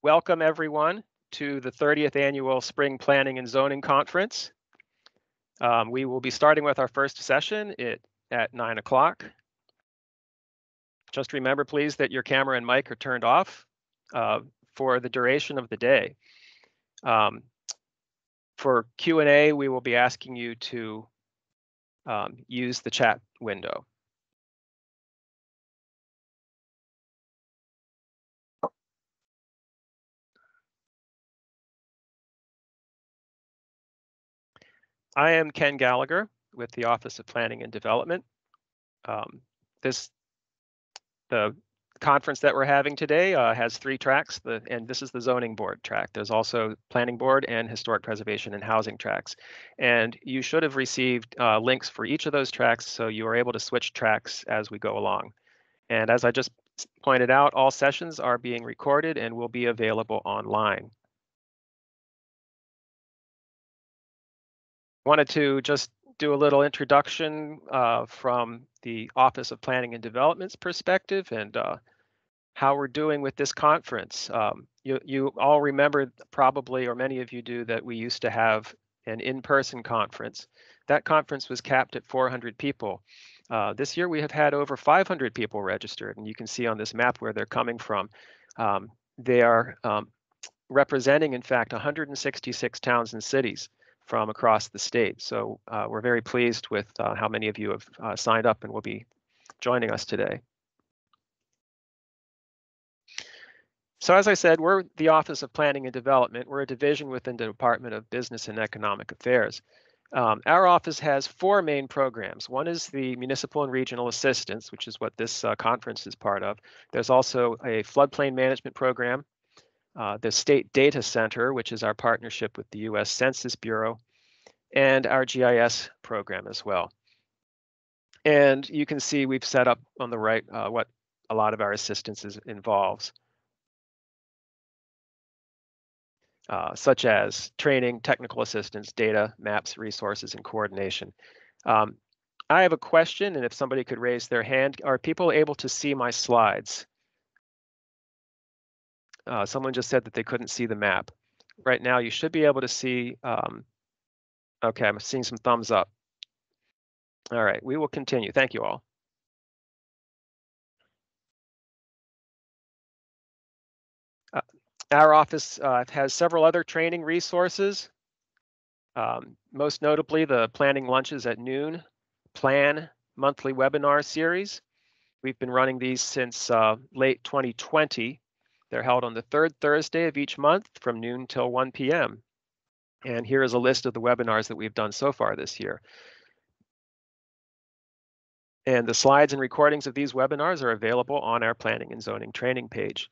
Welcome everyone to the 30th Annual Spring Planning and Zoning Conference. We will be starting with our first session at 9 o'clock. Just remember, please, that your camera and mic are turned off for the duration of the day. For Q&A, we will be asking you to use the chat window. I am Ken Gallagher with the Office of Planning and Development. The conference that we're having today has 3 tracks, and this is the zoning board track. There's also planning board and historic preservation and housing tracks. And you should have received links for each of those tracks, so you are able to switch tracks as we go along. And as I just pointed out, all sessions are being recorded and will be available online. Wanted to just do a little introduction from the Office of Planning and Development's perspective and how we're doing with this conference. You all remember probably, or many of you do, that we used to have an in-person conference. That conference was capped at 400 people. This year we have had over 500 people registered, and you can see on this map where they're coming from. They are representing, in fact, 166 towns and cities from across the state. So we're very pleased with how many of you have signed up and will be joining us today. So as I said, we're the Office of Planning and Development. We're a division within the Department of Business and Economic Affairs. Our office has 4 main programs. One is the Municipal and Regional Assistance, which is what this conference is part of. There's also a floodplain management program, the State Data Center, which is our partnership with the U.S. Census Bureau, and our GIS program as well. And you can see we've set up on the right what a lot of our assistance involves, such as training, technical assistance, data, maps, resources, and coordination. I have a question, and if somebody could raise their hand, are people able to see my slides? Someone just said that they couldn't see the map. Right now, you should be able to see. Okay, I'm seeing some thumbs up. All right, we will continue. Thank you all. Our office has several other training resources, most notably the Planning Lunches at Noon Plan monthly webinar series. We've been running these since late 2020. They're held on the 3rd Thursday of each month from noon till 1 p.m. And here is a list of the webinars that we've done so far this year. And the slides and recordings of these webinars are available on our Planning and Zoning training page.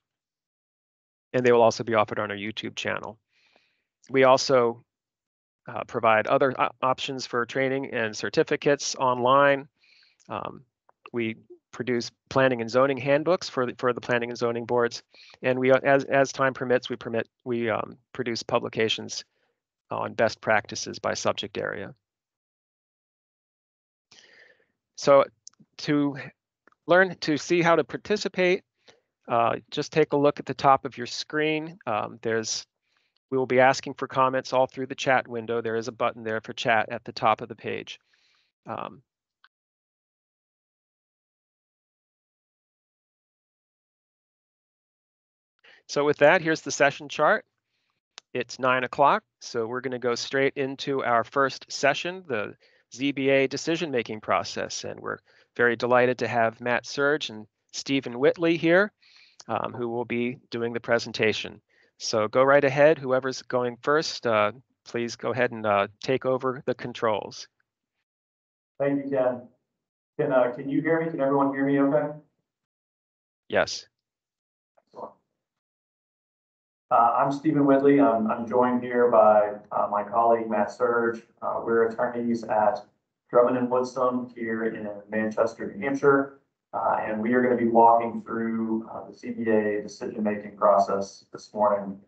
And they will also be offered on our YouTube channel. We also provide other options for training and certificates online. We produce planning and zoning handbooks for the planning and zoning boards. And we, as time permits, we produce publications on best practices by subject area. So to learn to see how to participate, just take a look at the top of your screen. We will be asking for comments all through the chat window. There is a button there for chat at the top of the page. So with that, here's the session chart. It's 9 o'clock, so we're going to go straight into our first session, the ZBA decision-making process. And we're very delighted to have Matt Surge and Stephen Whitley here, who will be doing the presentation. So go right ahead. Whoever's going first, please go ahead and take over the controls. Thank you, Ken. Can you hear me? Can everyone hear me okay? Yes. I'm Stephen Whitley. I'm joined here by my colleague, Matt Surge. We're attorneys at Drummond & Woodson here in Manchester, New Hampshire. And we are going to be walking through the ZBA decision-making process this morning.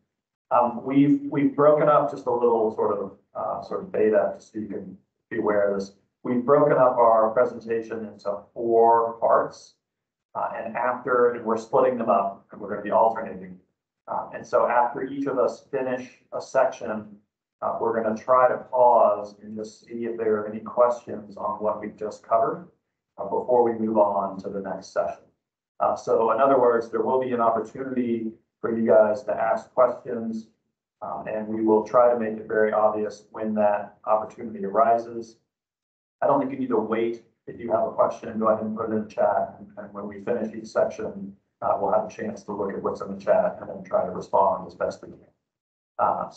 We've broken up just a little sort of beta, just so you can be aware of this. We've broken up our presentation into 4 parts, and we're splitting them up, and we're going to be alternating. And so after each of us finish a section, we're going to try to pause and just see if there are any questions on what we've just covered before we move on to the next session. So in other words, there will be an opportunity for you guys to ask questions, and we will try to make it very obvious when that opportunity arises. I don't think you need to wait. If you have a question, go ahead and put it in the chat, and when we finish each section, we'll have a chance to look at what's in the chat and then try to respond as best we can.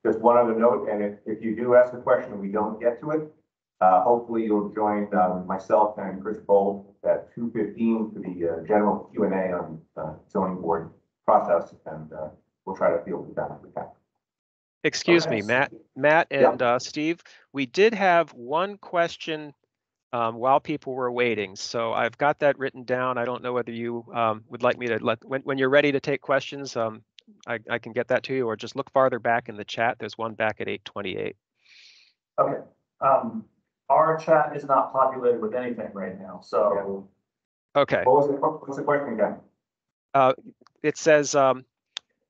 Just one other note, and if you do ask a question and we don't get to it, hopefully you'll join myself and Chris Bolt at 2:15 for the general Q&A on zoning board process, and we'll try to field it down if we can. Excuse me, Matt and Steve, we did have one question while people were waiting. So I've got that written down. I don't know whether you would like me to when you're ready to take questions, I can get that to you, or just look farther back in the chat. There's one back at 8:28. Okay. Our chat is not populated with anything right now, so. Okay. What's the question again? It says,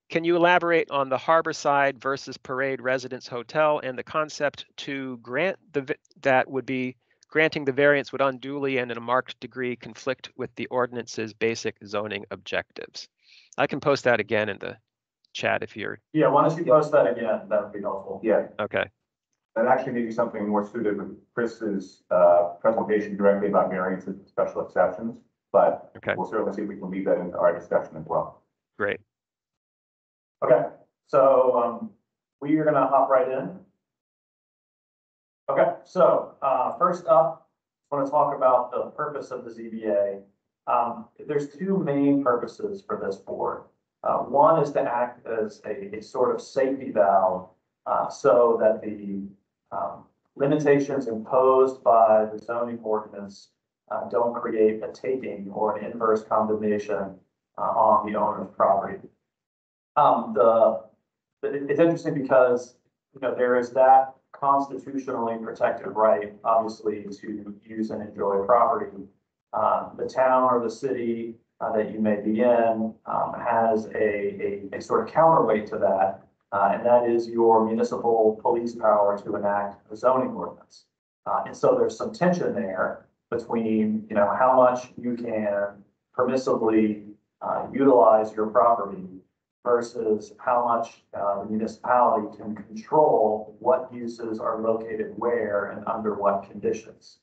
can you elaborate on the Harborside versus Parade Residence Hotel and the concept to grant that would be granting the variance would unduly and in a marked degree conflict with the ordinance's basic zoning objectives? I can post that again in the chat if you're. Yeah, why don't you post that again? That would be helpful. Yeah. Okay. That actually may be something more suited with Chris's presentation directly about variances and special exceptions, but we'll certainly see if we can weave that into our discussion as well. Great. Okay, so we are going to hop right in. Okay, so first up, I want to talk about the purpose of the ZBA. There's two main purposes for this board. One is to act as a sort of safety valve so that the limitations imposed by the zoning ordinance don't create a taking or an inverse condemnation on the owner's property. It's interesting because, you know, there is that constitutionally protected right, obviously, to use and enjoy property. The town or the city that you may be in has a sort of counterweight to that, and that is your municipal police power to enact a zoning ordinance. And so there's some tension there between, you know, how much you can permissibly utilize your property versus how much the municipality can control what uses are located where and under what conditions.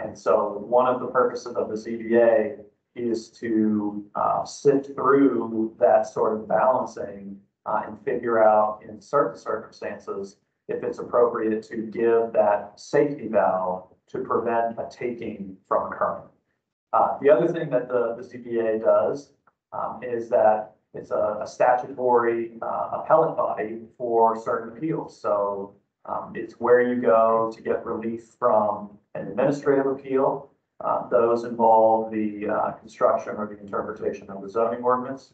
And so one of the purposes of the ZBA is to sift through that sort of balancing and figure out in certain circumstances if it's appropriate to give that safety valve to prevent a taking from occurring. The other thing that the ZBA does is that it's a statutory appellate body for certain appeals. So it's where you go to get relief from an administrative appeal. Those involve the construction or the interpretation of the zoning ordinance.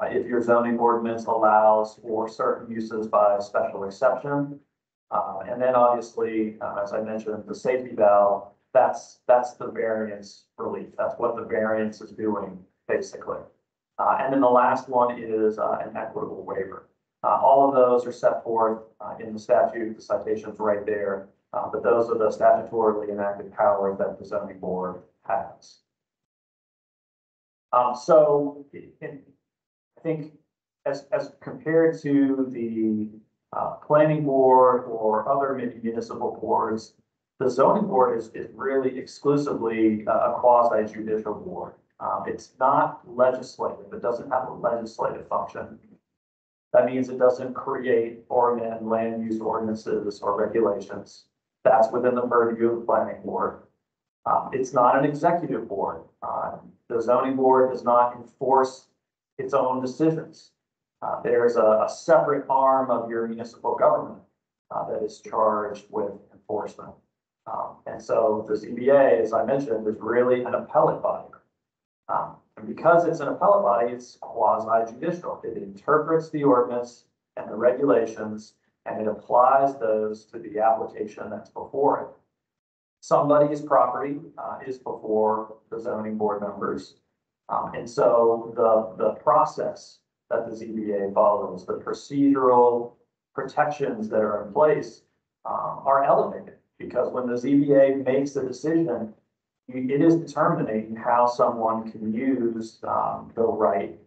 If your zoning ordinance allows for certain uses by special exception. And then obviously, as I mentioned, the safety valve, that's the variance relief. That's what the variance is doing, basically. And then the last one is an equitable waiver. All of those are set forth in the statute. The citation's right there. But those are the statutorily enacted powers that the zoning board has. So I think as compared to the planning board or other municipal boards, the zoning board is really exclusively a quasi-judicial board. It's not legislative. It doesn't have a legislative function. That means it doesn't create or amend land use ordinances or regulations. That's within the purview of the planning board. It's not an executive board. The zoning board does not enforce its own decisions. There's a separate arm of your municipal government that is charged with enforcement. And so the ZBA, as I mentioned, is really an appellate body. And because it's an appellate body, it's quasi-judicial. It interprets the ordinance and the regulations, and it applies those to the application that's before it. Somebody's property is before the zoning board members. And so the process that the ZBA follows. The procedural protections that are in place are elevated, because when the ZBA makes a decision, it is determining how someone can use the right.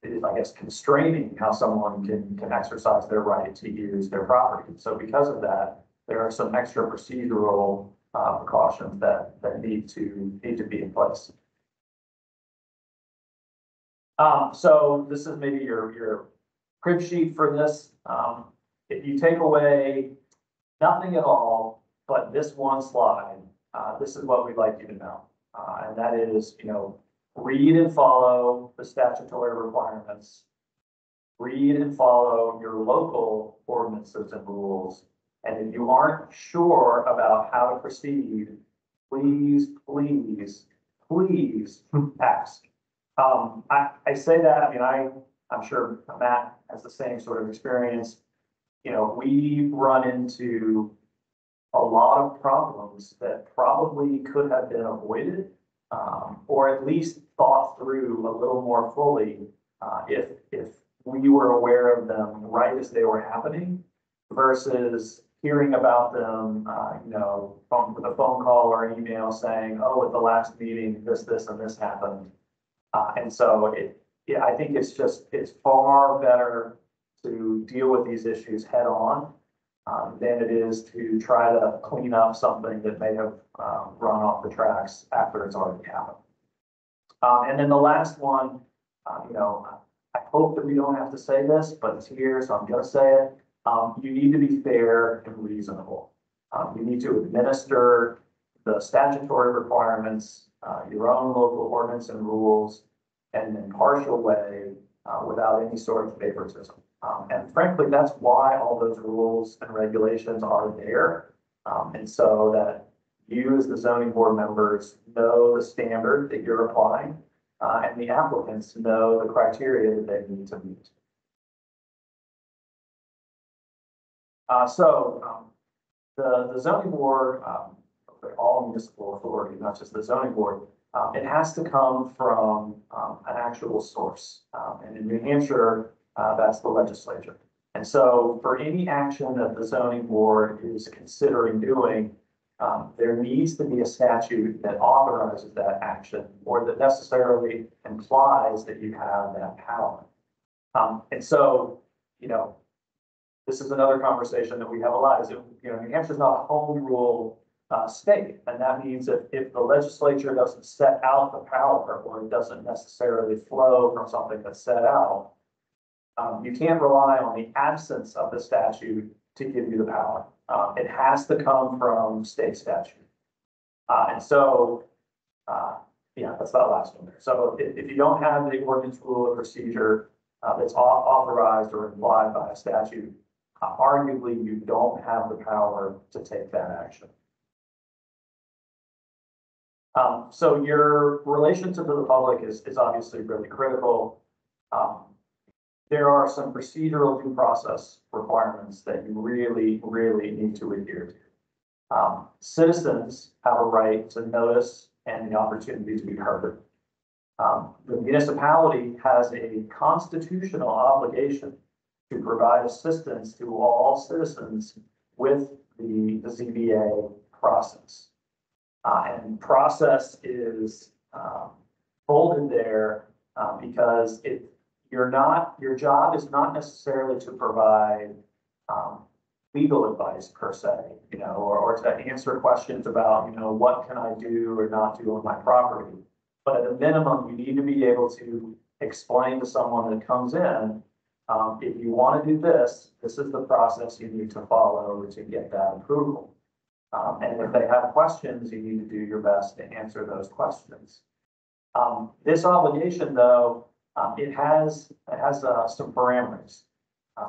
It is, I guess, constraining how someone can exercise their right to use their property. So because of that, there are some extra procedural precautions that need to be in place. So this is maybe your crib sheet for this. If you take away nothing at all but this one slide, this is what we'd like you to know. And that is, read and follow the statutory requirements. Read and follow your local ordinances and rules. And if you aren't sure about how to proceed, please ask. I say that, I'm sure Matt has the same sort of experience. We run into a lot of problems that probably could have been avoided, or at least thought through a little more fully, if we were aware of them right as they were happening, versus hearing about them, with a phone call or an email saying, oh, at the last meeting, this, and this happened. And so I think it's far better to deal with these issues head on than it is to try to clean up something that may have run off the tracks after it's already happened. And then the last one, I hope that we don't have to say this, but it's here, so I'm going to say it. You need to be fair and reasonable. You need to administer the statutory requirements, your own local ordinance and rules, in an impartial way without any sort of favoritism. And frankly, that's why all those rules and regulations are there. And so that you as the zoning board members know the standard that you're applying, and the applicants know the criteria that they need to meet. The zoning board, all municipal authority, not just the zoning board, it has to come from an actual source. And in New Hampshire, that's the legislature. And so for any action that the zoning board is considering doing, there needs to be a statute that authorizes that action, or that necessarily implies that you have that power. And so, this is another conversation that we have a lot. New Hampshire is not a home rule state, and that means that if the legislature doesn't set out the power, or it doesn't necessarily flow from something that's set out, you can't rely on the absence of the statute to give you the power. It has to come from state statute. And so, that's that last one there. So if you don't have the ordinance rule of procedure that's authorized or implied by a statute, arguably you don't have the power to take that action. So your relationship to the public is obviously really critical. There are some procedural due process requirements that you really need to adhere to. Citizens have a right to notice and the opportunity to be heard. The municipality has a constitutional obligation to provide assistance to all citizens with the ZBA process. And process is folded there because your job is not necessarily to provide legal advice per se, or to answer questions about, what can I do or not do on my property. But at a minimum, you need to be able to explain to someone that comes in, if you want to do this, this is the process you need to follow to get that approval. And if they have questions, you need to do your best to answer those questions. This obligation, though, it has some parameters.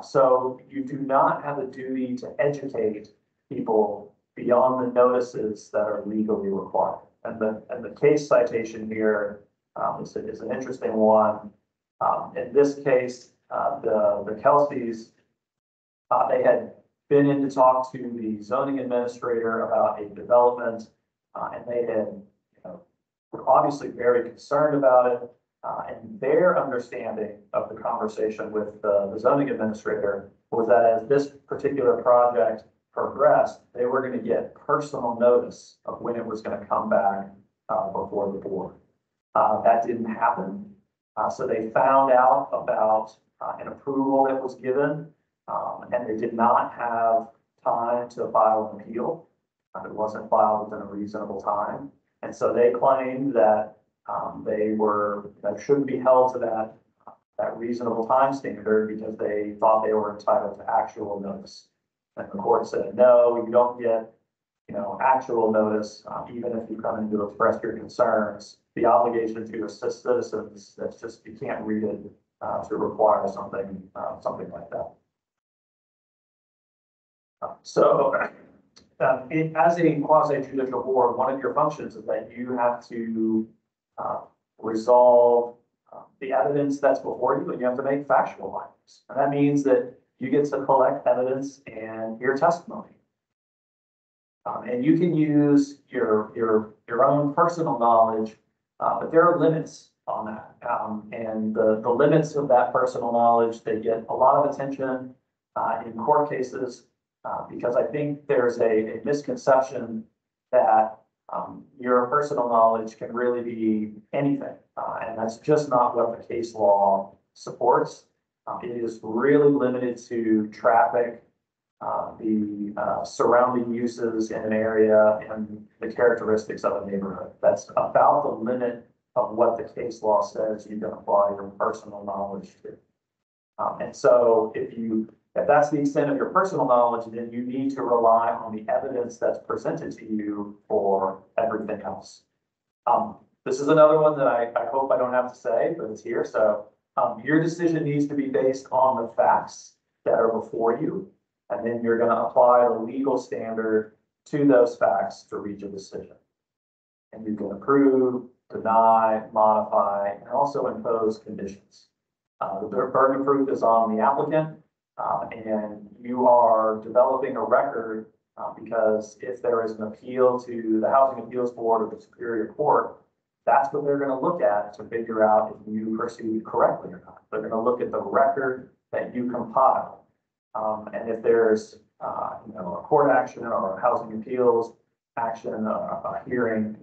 So you do not have a duty to educate people beyond the notices that are legally required. And the case citation here is an interesting one. In this case, the Kelseys, they had been in to talk to the zoning administrator about a development, and they had, were obviously very concerned about it. And their understanding of the conversation with the zoning administrator was that as this particular project progressed, they were going to get personal notice of when it was going to come back before the board. That didn't happen. So they found out about an approval that was given, and they did not have time to file an appeal. It wasn't filed within a reasonable time. And so they claimed that that shouldn't be held to that reasonable time standard because they thought they were entitled to actual notice. And the court said, no, you don't get, actual notice, even if you come in to express your concerns. The obligation to assist citizens, that's just, you can't read it to require something like that. As a quasi-judicial board, one of your functions is that you have to resolve the evidence that's before you, and you have to make factual findings. And that means that you get to collect evidence and hear testimony. And you can use your own personal knowledge, but there are limits on that. And the limits of that personal knowledge, they get a lot of attention in court cases because I think there's a misconception that your personal knowledge can really be anything. And that's just not what the case law supports. It is really limited to traffic, the surrounding uses in an area, and the characteristics of a neighborhood. That's about the limit of what the case law says you can apply your personal knowledge to. And so if that's the extent of your personal knowledge, then you need to rely on the evidence that's presented to you for everything else. This is another one that I hope I don't have to say, but it's here. So your decision needs to be based on the facts that are before you. And then you're going to apply the legal standard to those facts to reach a decision. And you can approve, deny, modify, and also impose conditions. The burden of proof is on the applicant, and you are developing a record because if there is an appeal to the Housing Appeals Board or the Superior Court, that's what they're going to look at to figure out if you proceed correctly or not. They're going to look at the record that you compile. And if there's, a court action or a housing appeals action, a hearing,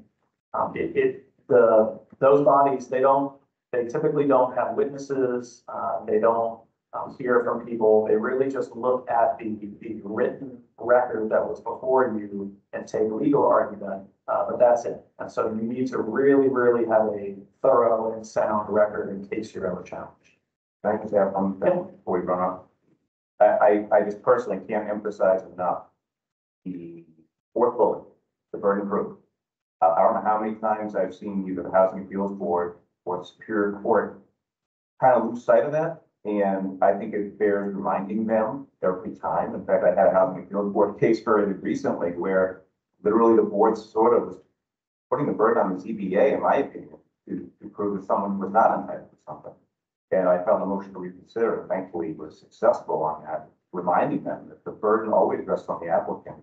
those bodies, they typically don't have witnesses. They don't hear from people. They really just look at the written record that was before you and take legal argument, but that's it. And so you need to really, really have a thorough and sound record in case you're ever challenged. Can I just have one thing before we run off? I just personally can't emphasize enough the fourth bullet, the burden of proof. I don't know how many times I've seen either the Housing Appeals Board or the Superior Court kind of lose sight of that. And I think it bears reminding them every time. In fact, I had a Housing Appeals Board case very recently where literally the board sort of was putting the burden on the ZBA, in my opinion, to prove that someone was not entitled to something. And I filed a motion to reconsider, and thankfully was successful on that, reminding them that the burden always rests on the applicant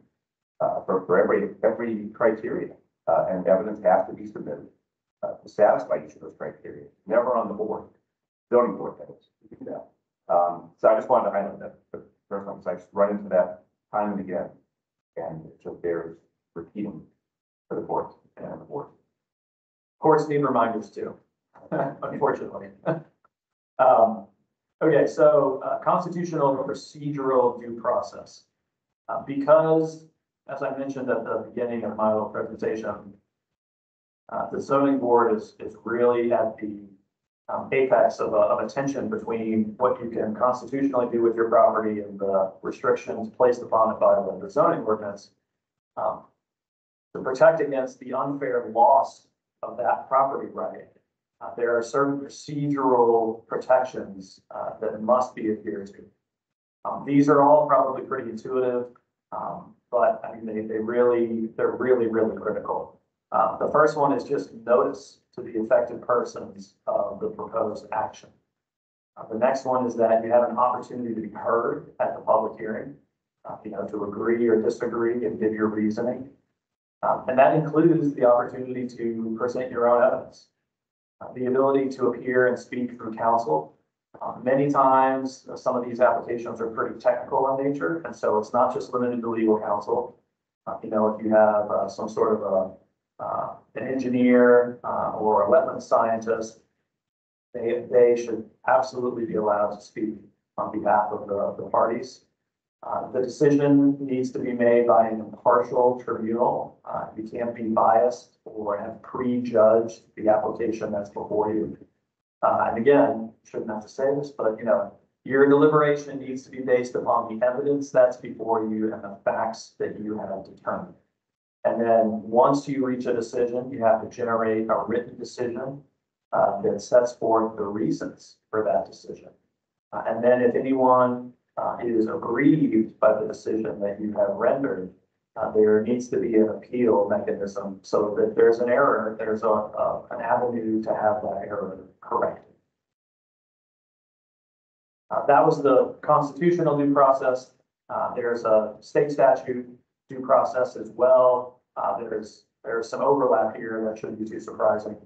for every criteria, and evidence has to be submitted to satisfy each of those criteria. Never on the board, zoning board, that is. So I just wanted to highlight that first one, because I just run into that time and again, and it just bears repeating for the court and the board. Courts need reminders too, unfortunately. Okay, so constitutional procedural due process. Because, as I mentioned at the beginning of my little presentation, the zoning board is really at the apex of a tension between what you can constitutionally do with your property and the restrictions placed upon it by the zoning ordinance to protect against the unfair loss of that property right. There are certain procedural protections that must be adhered to. These are all probably pretty intuitive, but I mean, they're really critical. The first one is just notice to the affected persons of the proposed action. The next one is that you have an opportunity to be heard at the public hearing, to agree or disagree and give your reasoning. And that includes the opportunity to present your own evidence. The ability to appear and speak through counsel. Many times, some of these applications are pretty technical in nature, and so it's not just limited to legal counsel. You know, if you have some sort of an engineer or a wetland scientist, they should absolutely be allowed to speak on behalf of the parties. The decision needs to be made by an impartial tribunal. You can't be biased or have prejudged the application that's before you. And again, shouldn't have to say this, but you know, your deliberation needs to be based upon the evidence that's before you and the facts that you have determined. And then once you reach a decision, you have to generate a written decision that sets forth the reasons for that decision. And then if anyone is aggrieved by the decision that you have rendered, there needs to be an appeal mechanism so that if there's an error, there's an avenue to have that error corrected. That was the constitutional due process. There's a state statute due process as well. There's some overlap here that shouldn't be too surprising.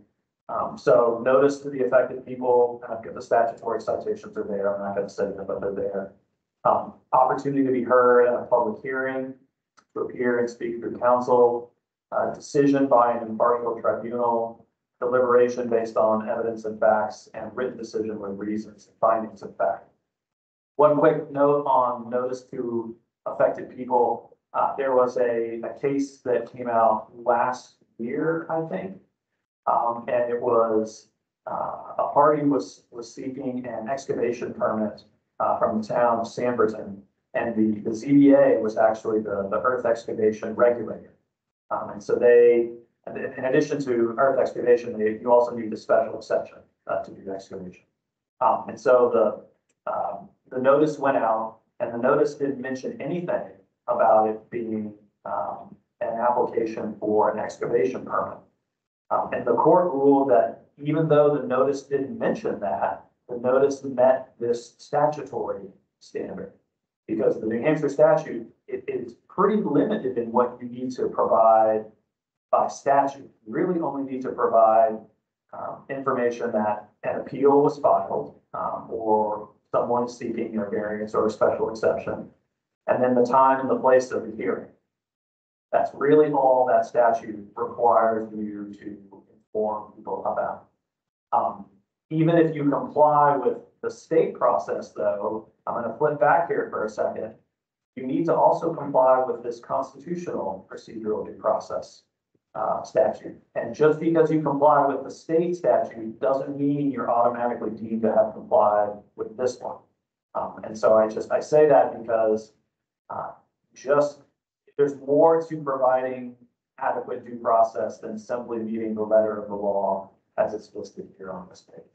So notice to the affected people, the statutory citations are there. I'm not going to say them, but they're there. Opportunity to be heard at a public hearing, to appear and speak through counsel, decision by an impartial tribunal, deliberation based on evidence and facts, and written decision with reasons and findings of fact. One quick note on notice to affected people. There was a case that came out last year, I think, and it was a party was seeking an excavation permit from the town of Sanberton, and the ZBA was actually the earth excavation regulator. And so they, in addition to earth excavation, you also need a special exception to do excavation. And so the notice went out, and the notice didn't mention anything about it being an application for an excavation permit. And the court ruled that even though the notice didn't mention that, the notice met this statutory standard, because the New Hampshire statute, it is pretty limited in what you need to provide by statute. You really only need to provide information that an appeal was filed or someone seeking a variance or a special exception, and then the time and the place of the hearing. That's really all that statute requires you to inform people about. Even if you comply with the state process, though, I'm going to flip back here for a second. You need to also comply with this constitutional procedural due process statute. And just because you comply with the state statute doesn't mean you're automatically deemed to have complied with this one. And so I say that because there's more to providing adequate due process than simply meeting the letter of the law as it's listed here on this page.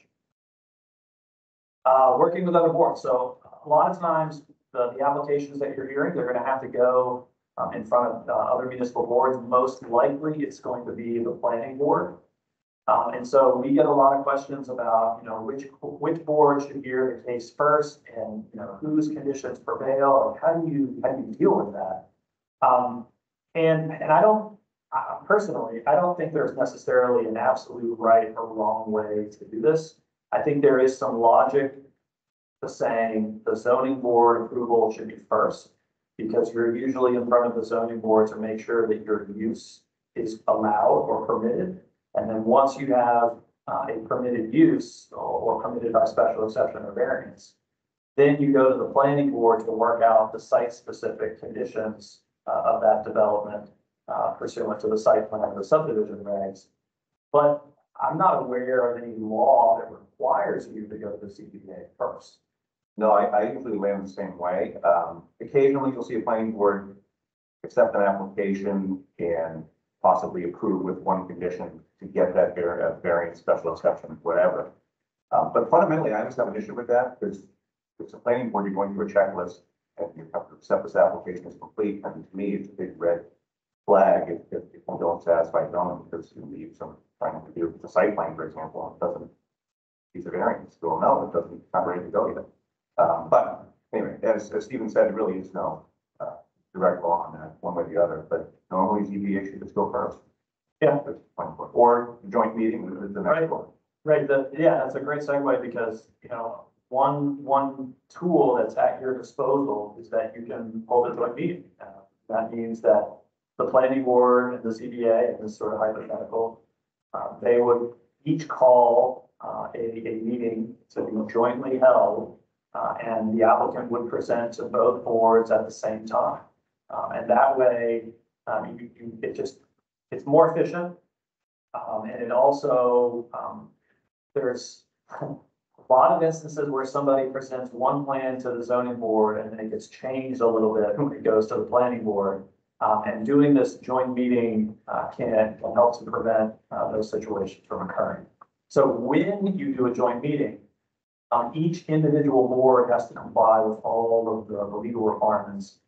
Working with other boards. So a lot of times the applications that you're hearing, they're going to have to go in front of other municipal boards. Most likely it's going to be the planning board. And so we get a lot of questions about, you know, which board should hear the case first, and you know, whose conditions prevail, and how do you deal with that? And I don't personally, I don't think there's necessarily an absolute right or wrong way to do this. I think there is some logic to saying the zoning board approval should be first, because you're usually in front of the zoning board to make sure that your use is allowed or permitted. And then once you have a permitted use or permitted by special exception or variance, then you go to the planning board to work out the site-specific conditions of that development pursuant to the site plan or the subdivision regs. But I'm not aware of any law that requires you to go to the ZBA first. No, I usually land the same way. Occasionally you'll see a planning board accept an application and possibly approve with one condition to get that variance, special exception, whatever. But fundamentally, I just have an issue with that, because it's a planning board, you're going through a checklist and you have to accept this application is complete. And to me, it's a big red flag if people don't satisfy zoning, because you leave some trying to do the site plan, for example, and it doesn't use a variance. Well, no, it doesn't, it's not ready to go yet. But anyway, as Stephen said, there really is no direct law on that, one way or the other. But normally ZBA should just go first. Yeah. Or joint meeting with the next board. Right, yeah, that's a great segue because, you know, one tool that's at your disposal is that you can hold a joint meeting. That means that the planning board and the ZBA, in this sort of hypothetical, they would each call a meeting to be jointly held, and the applicant would present to both boards at the same time. And that way, it's more efficient. And it also, there's a lot of instances where somebody presents one plan to the zoning board and then it gets changed a little bit when it goes to the planning board. And doing this joint meeting can help to prevent those situations from occurring. So when you do a joint meeting, each individual board has to comply with all of the legal requirements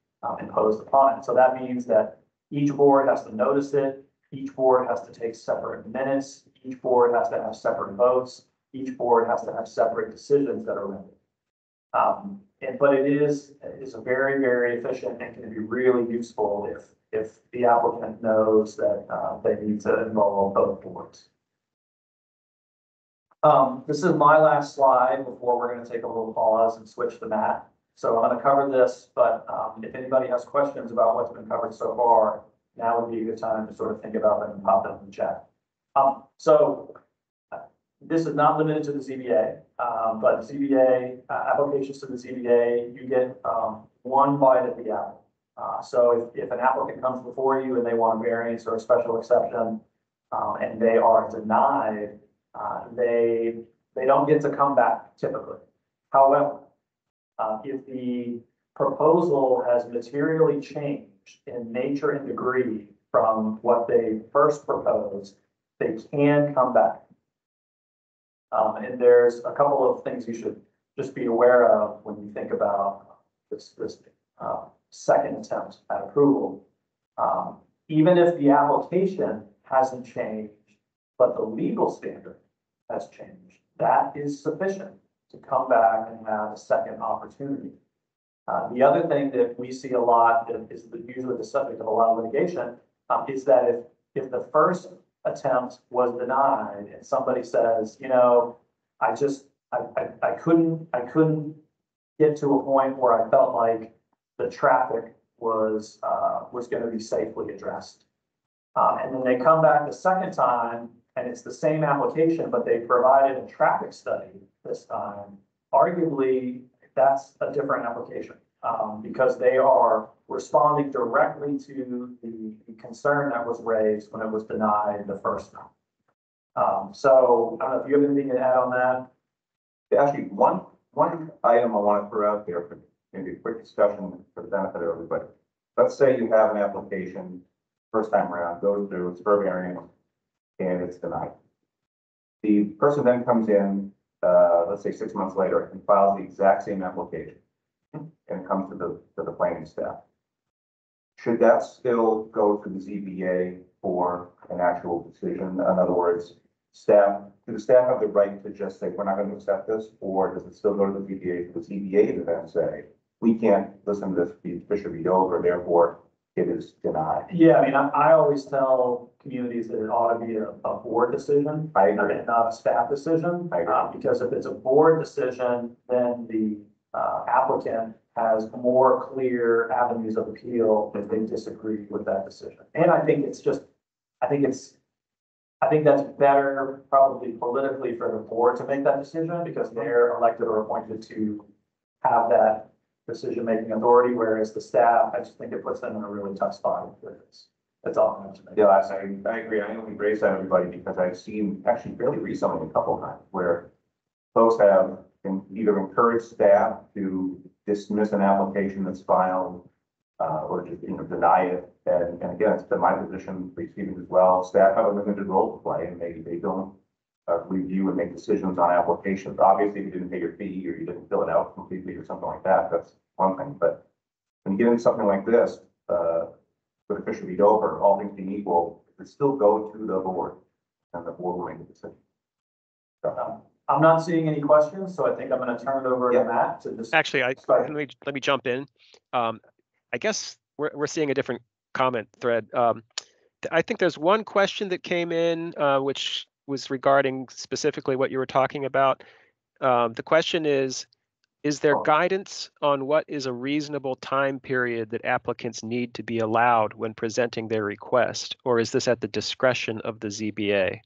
imposed upon it. So that means that each board has to notice it. Each board has to take separate minutes. Each board has to have separate votes. Each board has to have separate decisions that are rendered. But it is very, very efficient and can be really useful if the applicant knows that they need to involve both boards. This is my last slide before we're going to take a little pause and switch the mat. So I'm going to cover this, but if anybody has questions about what's been covered so far, now would be a good time to sort of think about them and pop them in the chat. So this is not limited to the ZBA, but ZBA applications to the ZBA, you get one bite at the apple. So if an applicant comes before you and they want a variance or a special exception, and they are denied, they don't get to come back typically. However, if the proposal has materially changed in nature and degree from what they first proposed, they can come back. And there's a couple of things you should just be aware of when you think about this second attempt at approval. Even if the application hasn't changed, but the legal standard has changed, that is sufficient to come back and have a second opportunity. The other thing that we see a lot that is usually the subject of a lot of litigation is that if the first attempt was denied and somebody says, you know, I couldn't get to a point where I felt like the traffic was going to be safely addressed. And then they come back the second time and it's the same application, but they provided a traffic study this time. Arguably, that's a different application because they are responding directly to the concern that was raised when it was denied the first time. So I don't know if you have anything to add on that. Actually, one item I want to throw out there for maybe a quick discussion for the benefit of everybody. Let's say you have an application first time around, goes through, it's for variance, and it's denied. The person then comes in, let's say 6 months later, and files the exact same application and comes to the planning staff. Should that still go to the ZBA for an actual decision? In other words, do the staff have the right to just say, we're not going to accept this? Or does it still go to the ZBA for the ZBA to then say, we can't listen to this, this should be over, therefore it is denied? Yeah, I mean, I always tell communities that it ought to be a board decision. I agree. And not a staff decision. I agree. Because if it's a board decision, then the applicant has more clear avenues of appeal if they disagree with that decision. And I think that's better probably politically for the board to make that decision because they're elected or appointed to have that decision-making authority, whereas the staff, I just think it puts them in a really tough spot with this. That's all I'm going to make. Yeah, I agree. I only raise that everybody because I've seen actually fairly recently a couple of times where folks have either encouraged staff to dismiss an application that's filed or just deny it. And again, it's been my position preceding as well. Staff have a limited role to play, and they don't review and make decisions on applications. Obviously, if you didn't pay your fee or you didn't fill it out completely or something like that, that's one thing. But when you get into something like this, with officially read over, all things being equal, it still go to the board, and the board will make a decision. So, I'm not seeing any questions, so I think I'm going to turn it over to Matt to just. Actually, let me jump in. I guess we're seeing a different comment thread. I think there's one question that came in, which was regarding specifically what you were talking about. The question is there guidance on what is a reasonable time period that applicants need to be allowed when presenting their request, or is this at the discretion of the ZBA?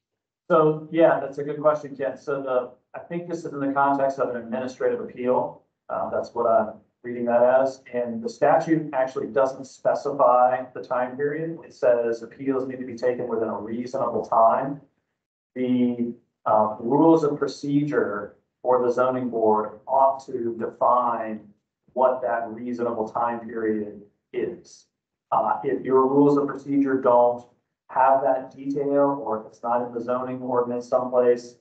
So, yeah, that's a good question, Ken. So I think this is in the context of an administrative appeal. That's what I'm reading that as. And the statute actually doesn't specify the time period. It says appeals need to be taken within a reasonable time. The rules of procedure for the zoning board ought to define what that reasonable time period is. If your rules of procedure don't have that detail, or if it's not in the zoning ordinance someplace,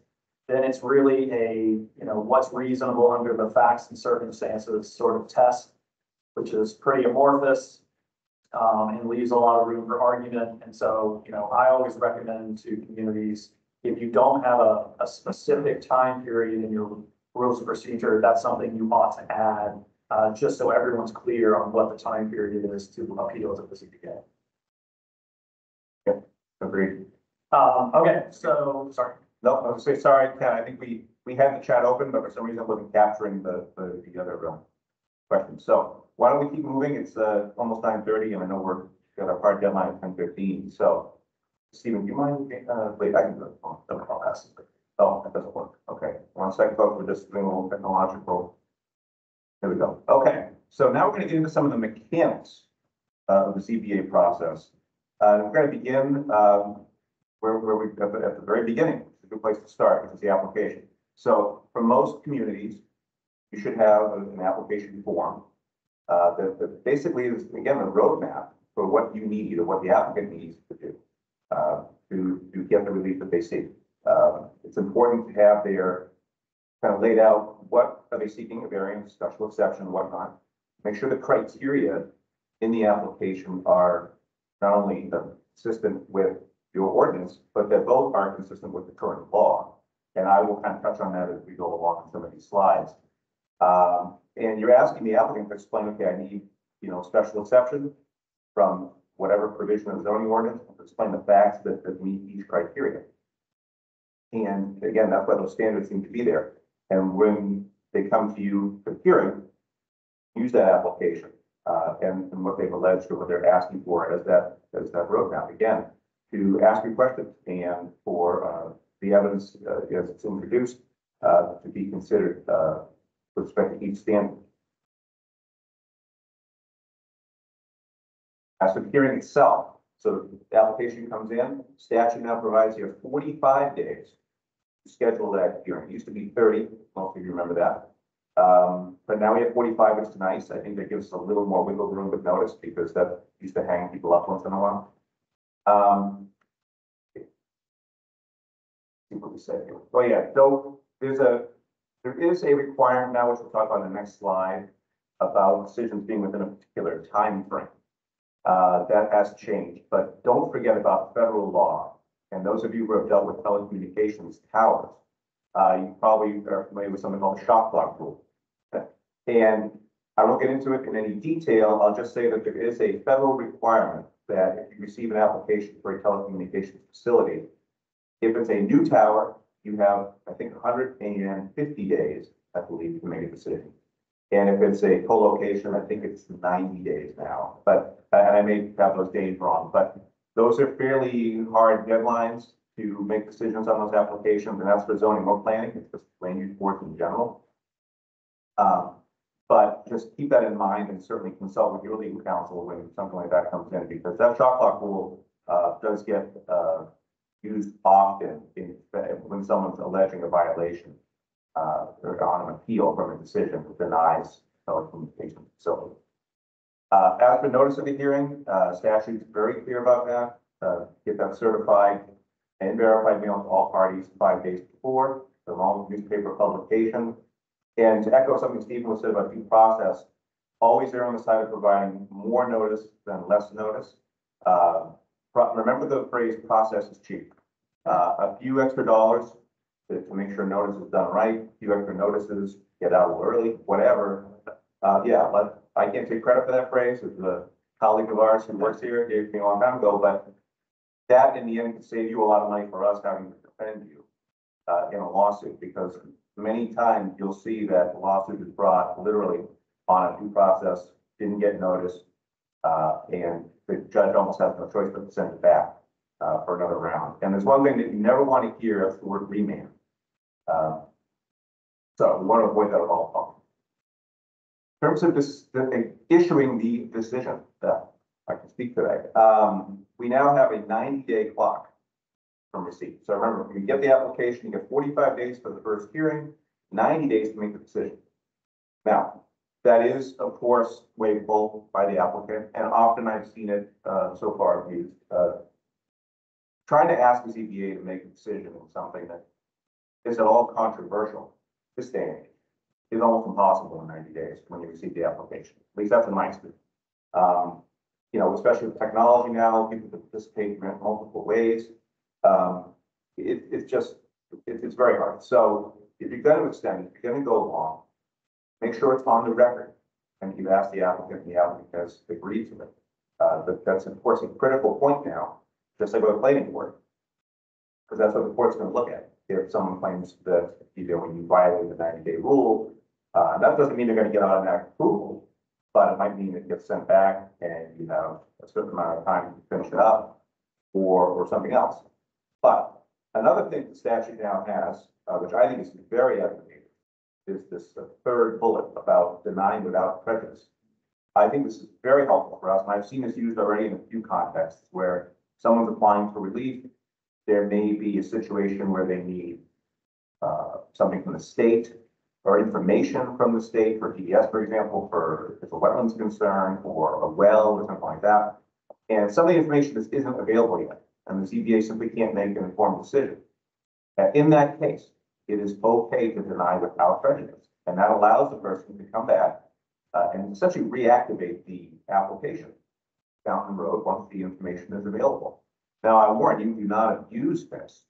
then it's really a, what's reasonable under the facts and circumstances sort of test, which is pretty amorphous and leaves a lot of room for argument. And so, I always recommend to communities, if you don't have a specific time period in your rules of procedure, that's something you ought to add, just so everyone's clear on what the time period is to appeal to the ZBA. Agreed. Okay, so, sorry. No, I was gonna say, sorry, Ken, I think we had the chat open, but for some reason it wasn't capturing the other questions. So why don't we keep moving? It's almost 9:30 and I know we're got a hard deadline at 10:15. So Stephen, do you mind, wait, I can do it. Oh, I'll pass it. Oh, that doesn't work. Okay, 1 second, folks, we're just doing a little technological. There we go. Okay, so now we're gonna get into some of the mechanics of the ZBA process. We're going to begin where we at the very beginning. It's a good place to start, which is the application. So for most communities, you should have an application form that basically is, again, a roadmap for what you need or what the applicant needs to do to get the relief that they seek. It's important to have their kind of laid out what are they seeking, a variance, special exception, whatnot. Make sure the criteria in the application are not only consistent with your ordinance, but that both are consistent with the current law. And I will kind of touch on that as we go along in some of these slides. And you're asking the applicant to explain, okay, I need, special exception from whatever provision of the zoning ordinance, to explain the facts that meet each criteria. And again, that's why those standards seem to be there. And when they come to you for hearing, use that application. And what they've alleged or what they're asking for as that roadmap, again, to ask your questions and for the evidence as it's introduced to be considered with respect to each standard. As for the hearing itself, so the application comes in, statute now provides you 45 days to schedule that hearing. It used to be 30, most of you remember that. But now we have 45, which is nice. I think that gives us a little more wiggle room with notice because that used to hang people up once in a while. See what we said here. Oh yeah, so there is a requirement now, which we'll talk about in the next slide, about decisions being within a particular time frame. That has changed, but don't forget about federal law. And those of you who have dealt with telecommunications towers, you probably are familiar with something called the shot clock rule. And I won't get into it in any detail. I'll just say that there is a federal requirement that if you receive an application for a telecommunications facility, if it's a new tower, you have, I think, 150 days, I believe, to make a decision. And if it's a co-location, I think it's 90 days now. But, and I may have those days wrong, but those are fairly hard deadlines to make decisions on those applications, and that's for zoning or planning. It's just land use boards in general. But just keep that in mind and certainly consult with your legal counsel when something like that comes in, because that shot clock rule does get used often when someone's alleging a violation or on an appeal from a decision that denies telecommunications facility. As for notice of the hearing, statute is very clear about that. Get that certified and verified mail to all parties 5 days before, along with newspaper publication. And to echo something Stephen was said about due process, always err on the side of providing more notice than less notice. Remember the phrase process is cheap. A few extra dollars to make sure notice is done right, a few extra notices, get out a little early, whatever. Yeah, but I can't take credit for that phrase. It's a colleague of ours who works here, gave me a long time ago, but that in the end could save you a lot of money for us having defend you in a lawsuit, because many times you'll see that the lawsuit is brought literally on a due process, didn't get noticed, and the judge almost has no choice but to send it back for another round. And there's one thing that you never want to hear, that's the word remand. So we want to avoid that at all costs. In terms of this, issuing the decision that I can speak today, we now have a 90-day clock from receipt. So remember, when you get the application, you get 45 days for the first hearing, 90 days to make the decision. Now, that is, of course, waivable by the applicant, and often I've seen it so far abused. Trying to ask the ZBA to make a decision on something that is at all controversial this day and age is almost impossible in 90 days when you receive the application. At least that's in my experience. You know, especially with technology now, people can participate in multiple ways. It's very hard. So if you're going to extend it, if you're going to go long, make sure it's on the record, and you've asked the applicant, and the applicant has agreed to it. But that's, of course, a critical point now, just like with the planning board, because that's what the court's going to look at. If someone claims that when you violate the 90-day rule, that doesn't mean they're going to get automatic approval, but it might mean it gets sent back and you have a certain amount of time to finish it up or something else. But another thing the statute now has, which I think is very advantageous, is this third bullet about denying without prejudice. I think this is very helpful for us, and I've seen this used already in a few contexts where someone's applying for relief. There may be a situation where they need something from the state or information from the state for TDS, for example, for if a wetlands concern or a well or something like that. And some of the information just isn't available yet, and the ZBA simply can't make an informed decision. And in that case, it is okay to deny without prejudice, and that allows the person to come back and essentially reactivate the application down the road once the information is available. Now, I warn you, do not abuse this.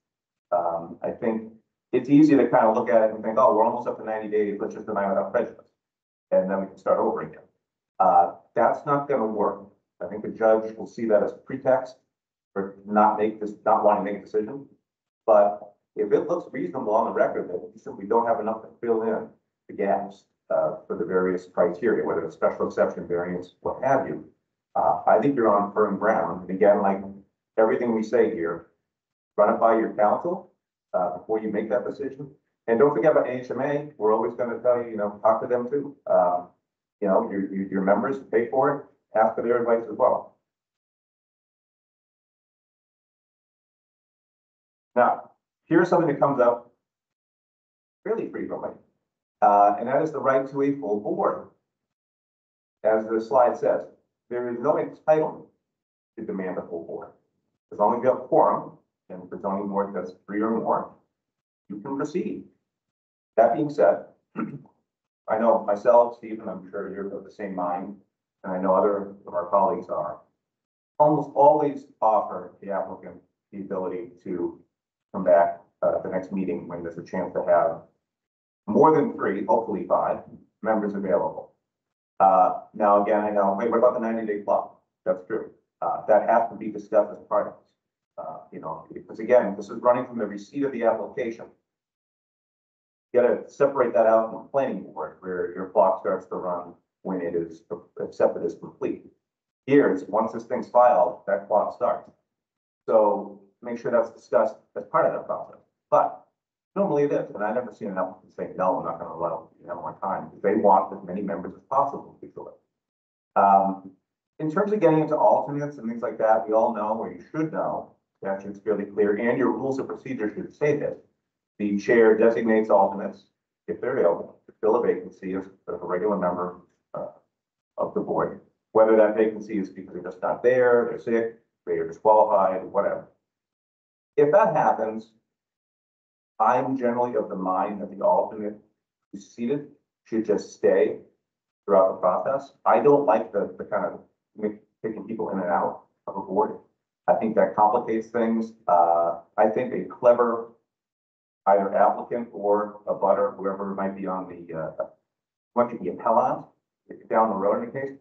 I think it's easy to kind of look at it and think, oh, we're almost up to 90 days, let's just deny without prejudice, and then we can start over again. That's not going to work. I think the judge will see that as a pretext for not wanting to make a decision. But if it looks reasonable on the record that you simply don't have enough to fill in the gaps for the various criteria, whether it's special exception, variance, what have you, I think you're on firm ground. And again, like everything we say here, run it by your counsel before you make that decision. And don't forget about NHMA. We're always going to tell you, talk to them too. Your members pay for it, ask for their advice as well. Now, here's something that comes up fairly frequently, and that is the right to a full board. As the slide says, there is no entitlement to demand a full board. As long as you have a quorum, and if it's only more than 3 or more, you can proceed. That being said, I know myself, Stephen, I'm sure you're of the same mind, and I know other of our colleagues are, almost always offer the applicant the ability to come back at the next meeting when there's a chance to have more than 3, hopefully 5 members available. Now, again, I know, wait, what about the 90-day clock? That's true. That has to be discussed as part of this. Because again, this is running from the receipt of the application. You got to separate that out from the planning board, where your clock starts to run when it is accepted as complete. Here, it's once this thing's filed, that clock starts. So make sure that's discussed as part of that process. But normally it is, and I've never seen an applicant say, no, I'm not going to allow more time, because they want as many members as possible to do it. In terms of getting into alternates and things like that, we all know, or you should know, the statute's fairly clear, and your rules of procedure should say this. The chair designates alternates, if they're available, to fill a vacancy as a regular member of the board. Whether that vacancy is because they're just not there, they're sick, they are disqualified, whatever. If that happens, I'm generally of the mind that the alternate who's seated should just stay throughout the process. I don't like the kind of picking people in and out of a board. I think that complicates things. I think a clever either applicant or a butter, whoever might be on the appellant down the road in the case,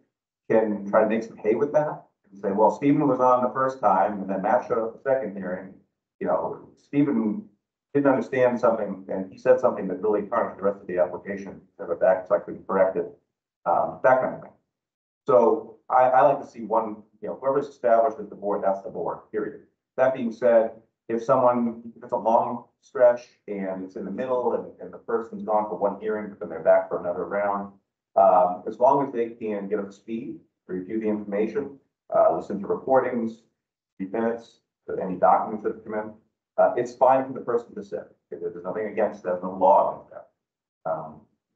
can try to make some hay with that and say, well, Stephen was on the first time and then Matt showed up the second hearing. Stephen didn't understand something, and he said something that really tarnished the rest of the application. Sent it back, so I couldn't correct it, that kind of thing. So I like to see one, whoever's established as the board, that's the board, period. That being said, if it's a long stretch and it's in the middle and the person's gone for one hearing, but then they're back for another round, as long as they can get up to speed, review the information, listen to recordings, 3 minutes, any documents that come in, it's fine for the person to sit. There's nothing against that, no law against that.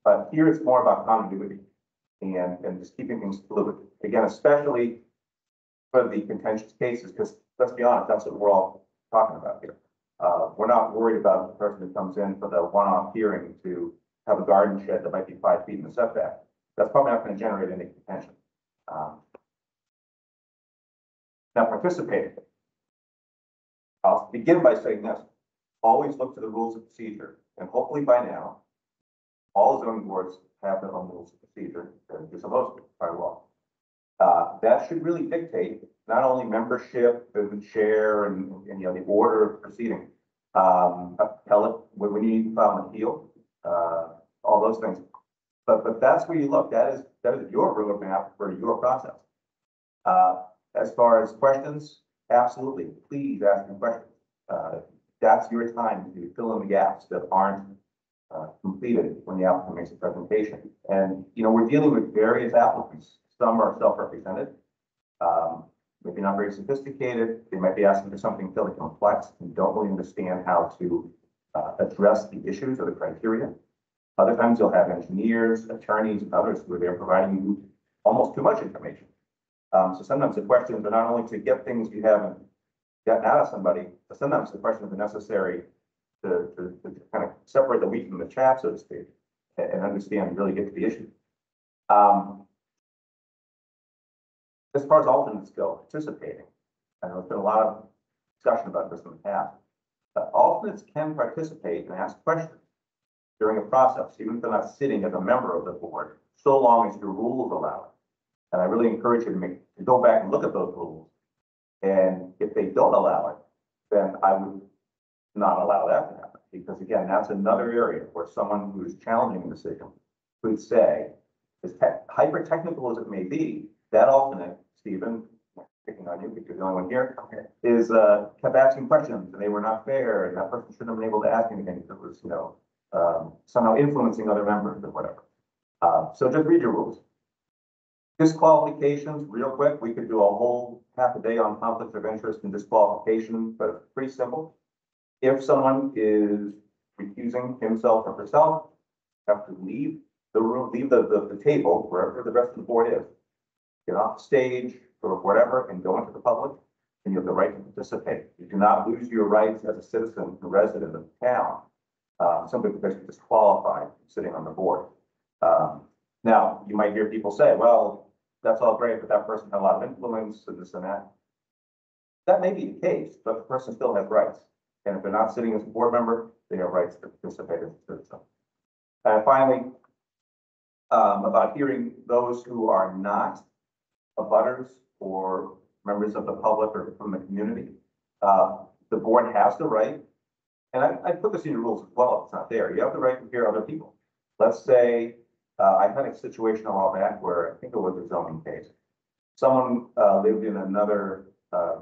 But here it's more about continuity and just keeping things fluid. Again, especially for the contentious cases, because let's be honest, that's what we're all talking about here. We're not worried about the person who comes in for the one-off hearing to have a garden shed that might be 5 feet in the setback. That's probably not going to generate any contention. Now, participating. I'll begin by saying this. Always look to the rules of procedure, and hopefully by now, all zoning boards have their own rules of procedure that are supposed to by law. That should really dictate not only membership, the chair, and the order of proceeding. Appellate, when you need to file an appeal, all those things. But that's where you look. That is your roadmap for your process. As far as questions, absolutely, please ask them questions. That's your time to fill in the gaps that aren't completed when the applicant makes a presentation. And we're dealing with various applicants. Some are self-represented, maybe not very sophisticated. They might be asking for something fairly complex and don't really understand how to address the issues or the criteria. Other times you'll have engineers, attorneys, and others who are there providing you almost too much information. So sometimes the questions are not only to get things you haven't gotten out of somebody, but sometimes the questions are necessary to kind of separate the wheat from the chaff, so to speak, and understand and really get to the issue. As far as alternates go, participating, I know there's been a lot of discussion about this in the past, but alternates can participate and ask questions during a process, even if they're not sitting as a member of the board, so long as your rules allow it. And I really encourage you to go back and look at those rules. And if they don't allow it, then I would not allow that to happen. Because again, that's another area where someone who is challenging the decision could say, as hyper technical as it may be, that alternate, Stephen, picking on you because you're the only one here, is kept asking questions and they were not fair, and that person shouldn't have been able to ask anything that was, somehow influencing other members or whatever. So just read your rules. Disqualifications, real quick, we could do a whole half a day on conflicts of interest and disqualification, but it's pretty simple. If someone is recusing himself or herself, have to leave the room, leave the table, wherever the rest of the board is, get off the stage or whatever, and go into the public, and you have the right to participate. You do not lose your rights as a citizen, a resident of the town, simply because you're disqualified from sitting on the board. Now, you might hear people say, well, that's all great, but that person had a lot of influence and this and that. That may be the case, but the person still has rights. And if they're not sitting as a board member, they have rights to participate as a citizen. And finally, about hearing those who are not abutters or members of the public or from the community, the board has the right, and I put this in your rules as well if it's not there, you have the right to hear other people. Let's say, I had a situation a while back where I think it was a zoning case. Someone lived in another,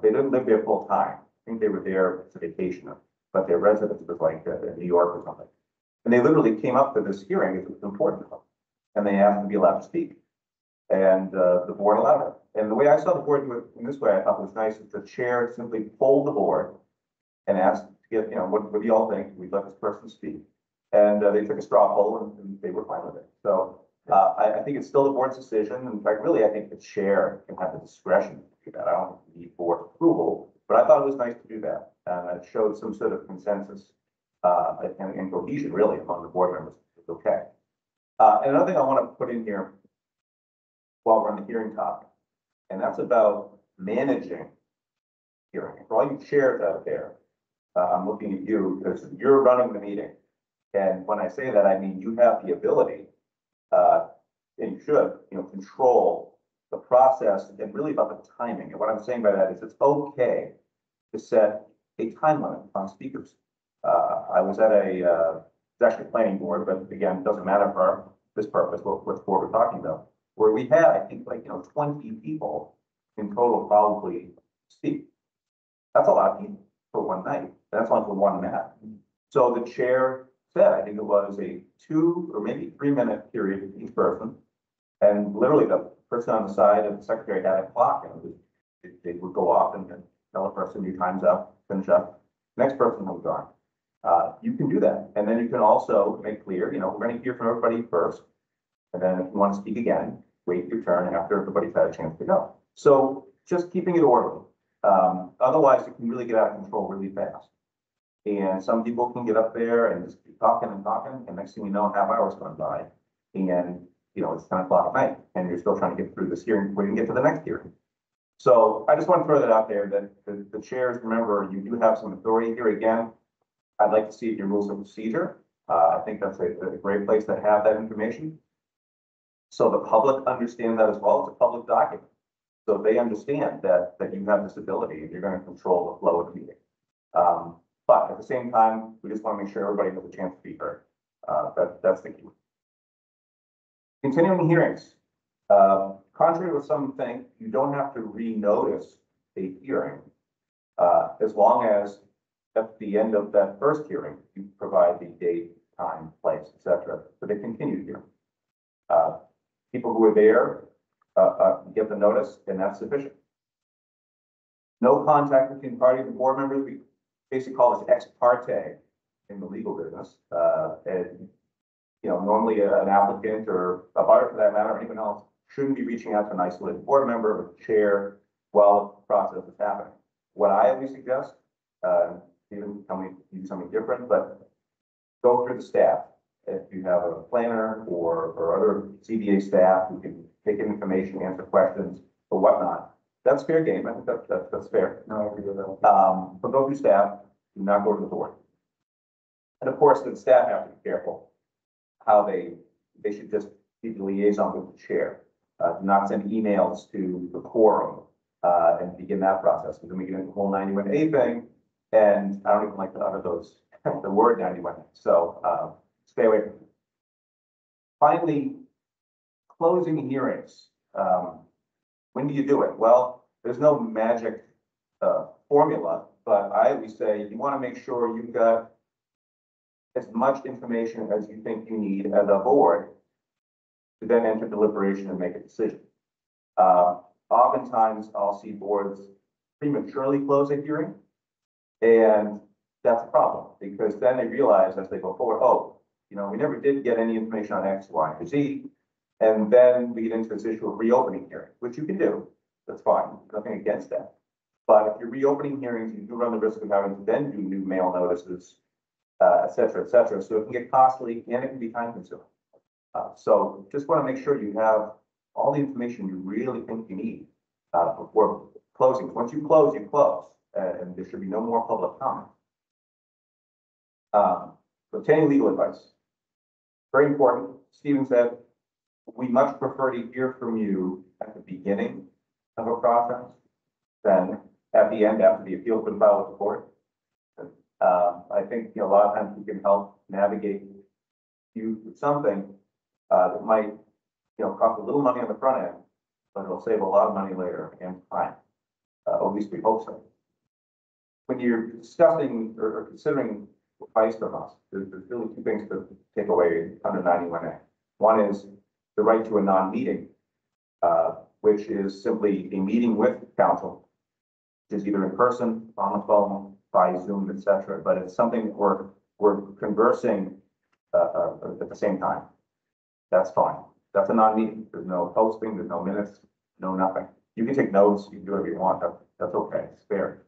they didn't live there full time. I think they were there as a vacation, but their residence was like in New York or something. And they literally came up to this hearing, it was important to them. And they asked to be allowed to speak. And the board allowed it. And the way I saw the board do it in this way, I thought was nice, is the chair simply polled the board and asked to get, what do you all think? We'd let this person speak. And they took a straw poll and they were fine with it. So I think it's still the board's decision. In fact, really, I think the chair can have the discretion to do that. I don't need board approval, but I thought it was nice to do that. And it showed some sort of consensus and cohesion really among the board members. It's okay. And another thing I want to put in here while we're on the hearing topic, and that's about managing hearing. For all you chairs out there, I'm looking at you because you're running the meeting. And when I say that, I mean you have the ability, and you should, control the process and really about the timing. And what I'm saying by that is it's okay to set a time limit on speakers. I was at it's actually a planning board, but again, it doesn't matter for this purpose, what board we're talking about, where we had, I think, 20 people in total probably speak. That's a lot of people for one night. That's only for one map. So the chair said, I think it was a 2 or maybe 3 minute period for each person. And literally the person on the side of the secretary had a clock, and they would go off and tell the person your time's up, finish up. Next person moves on. You can do that. And then you can also make clear, we're going to hear from everybody first. And then if you want to speak again, wait your turn after everybody's had a chance to go. So just keeping it orderly. Otherwise, it can really get out of control really fast. And some people can get up there and just keep talking and talking. And next thing you know, half hour's gone by. And, it's 10 o'clock at night. And you're still trying to get through this hearing before you can get to the next hearing. So I just want to throw that out there that the chairs, remember, you do have some authority here. Again, I'd like to see your rules of procedure. I think that's a great place to have that information. So the public understands that as well. It's a public document. So they understand that you have this ability and you're going to control the flow of the meeting. But at the same time, we just want to make sure everybody has a chance to be heard. That's the key. Continuing hearings. Contrary to what some think, you don't have to renotice a hearing as long as at the end of that first hearing, you provide the date, time, place, etc. for the continued hearing. People who are there get the notice, and that's sufficient. No contact between parties and board members. We basically call this ex parte in the legal business. And normally an applicant or a buyer for that matter, or anyone else, shouldn't be reaching out to an isolated board member or chair while the process is happening. What I always suggest, even tell me if you do something different, but go through the staff. If you have a planner or other ZBA staff who can take in information, answer questions or whatnot, that's fair game. I think that's fair. No, I agree with that. But go through staff, do not go to the board. And of course, the staff have to be careful how they should just be the liaison with the chair. Do not send emails to the quorum and begin that process, because then we get into the whole 91A thing, and I don't even like to utter the word 91. So stay away from it. Finally, closing hearings. When do you do it? Well, there's no magic formula, but I always say you want to make sure you've got as much information as you think you need as a board to then enter deliberation and make a decision. Oftentimes, I'll see boards prematurely close a hearing, and that's a problem, because then they realize as they go forward, oh, we never did get any information on X, Y, or Z, and then we get into this issue of reopening hearing, which you can do. That's fine, nothing against that. But if you're reopening hearings, you do run the risk of having to then do new mail notices, et cetera, et cetera. So it can get costly and it can be time consuming. So just want to make sure you have all the information you really think you need before closing. Once you close, and there should be no more public comment. So obtaining legal advice. Very important. Stephen said, we much prefer to hear from you at the beginning of a process than at the end after the appeal's been filed with the court. I think a lot of times we can help navigate you with something that might cost a little money on the front end, but it'll save a lot of money later and time. At least we hope so. When you're discussing or considering advice from us, there's really two things to take away under 91A. One is the right to a non-meeting, which is simply a meeting with counsel, which is either in person, on the phone, by Zoom, etc. But it's something we're conversing at the same time. That's fine. That's a non-meeting. There's no posting, there's no minutes, no nothing. You can take notes, you can do whatever you want. That's okay. It's fair.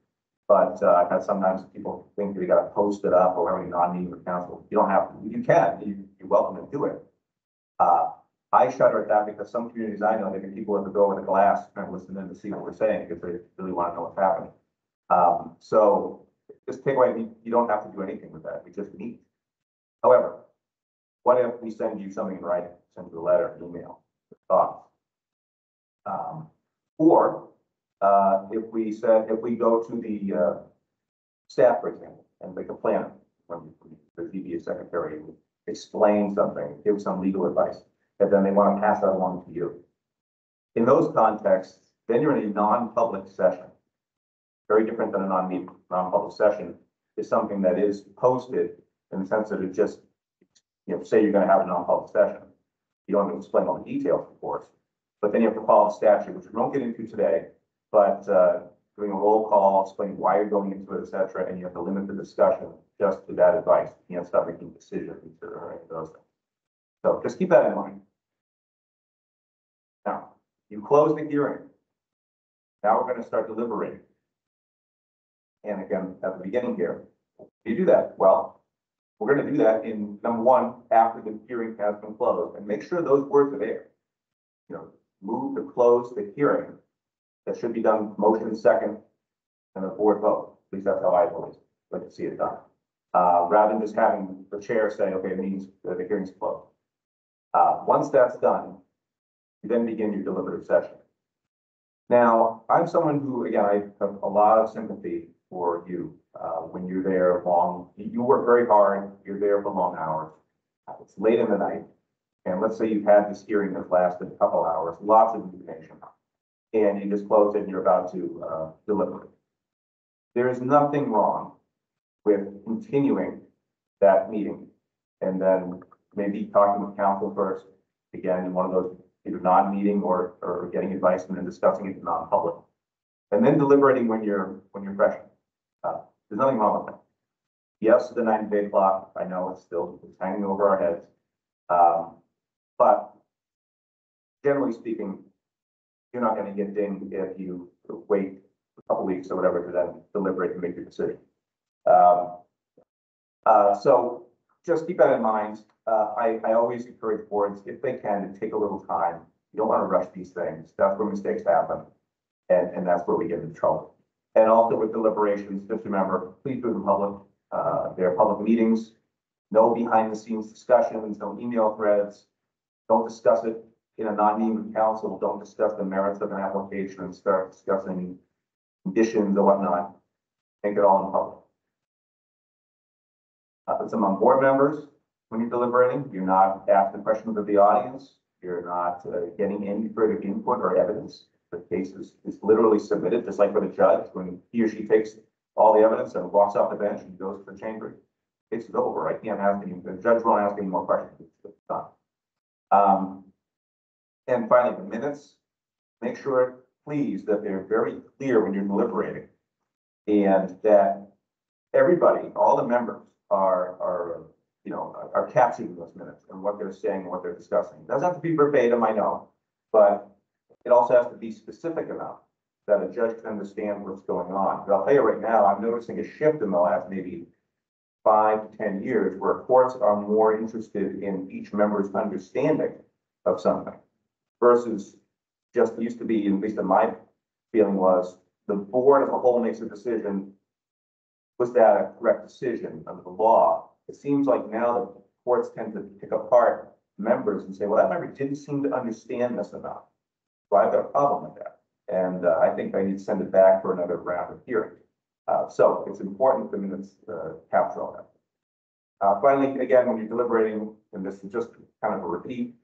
But I've had sometimes people think they got to post it up or having a non-meeting with counsel. You don't have to. You can. You're welcome to do it. I shudder at that because some communities I know, they get people at the door with a glass trying to listen in to see what we're saying because they really want to know what's happening. So just take away, you don't have to do anything with that. We just meet. However, what if we send you something in writing, send you a letter, an email, thoughts? Or if we go to the staff, for example, and make a plan, when the ZBA secretary explains something, gives some legal advice, and then they want to pass that along to you. In those contexts, then you're in a non-public session. Very different than a non-meeting. Non-public session is something that is posted in the sense that it just, say you're going to have a non-public session. You don't have to explain all the details, of course, but then you have to follow the statute, which we won't get into today, but doing a roll call, explaining why you're going into it, et cetera, and you have to limit the discussion just to that advice. You can't start making decisions or any of those things. So just keep that in mind. Now, you close the hearing. Now we're going to start deliberating. And again, at the beginning here, you do that. Well, we're going to do that in number one, after the hearing has been closed, and make sure those words are there. Move to close the hearing. That should be done motion second and the board vote. At least that's how I always like to see it done. Rather than just having the chair say, okay, it means that the hearing's closed. Once that's done, you then begin your deliberative session. Now, I'm someone who, again, I have a lot of sympathy for you when you're there long. You work very hard. You're there for long hours. It's late in the night. And let's say you've had this hearing that lasted a couple hours, lots of information, and you just close it and you're about to deliberate. There is nothing wrong with continuing that meeting and then maybe talking with counsel first, again, in one of those either non-meeting or getting advice and then discussing it in non-public, and then deliberating when you're fresh. There's nothing wrong with that. Yes, the 90-day clock, I know it's hanging over our heads. But generally speaking, you're not going to get dinged if you wait a couple weeks or whatever to then deliberate and make your decision. So just keep that in mind. I always encourage boards, if they can, to take a little time. You don't want to rush these things. That's where mistakes happen. And that's where we get into trouble. And also with deliberations, just remember, please do it in public. There are public meetings, no behind the scenes discussions, no email threads. Don't discuss it in a non-meeting council. Don't discuss the merits of an application and start discussing conditions or whatnot. Make it all in public. It's among board members when you're deliberating. You're not asking questions of the audience. You're not getting any further input or evidence. The case is literally submitted, just like for the judge, when he or she takes all the evidence and walks off the bench and goes to the chamber. It's over. I can't ask any, the judge won't ask any more questions. It's done. And finally, the minutes, make sure, please, that they're very clear when you're deliberating and that everybody, all the members are capturing those minutes and what they're saying and what they're discussing. It doesn't have to be verbatim, I know, but it also has to be specific enough that a judge can understand what's going on. But I'll tell you right now, I'm noticing a shift in the last maybe 5 to 10 years where courts are more interested in each member's understanding of something versus just used to be, at least in my feeling, was the board as a whole makes a decision. Was that a correct decision under the law? It seems like now the courts tend to pick apart members and say, well, that member didn't seem to understand this enough. So I've got a problem with that. And I think I need to send it back for another round of hearing. So it's important the minutes capture all that. Finally, again, when you're deliberating, and this is just kind of a repeat,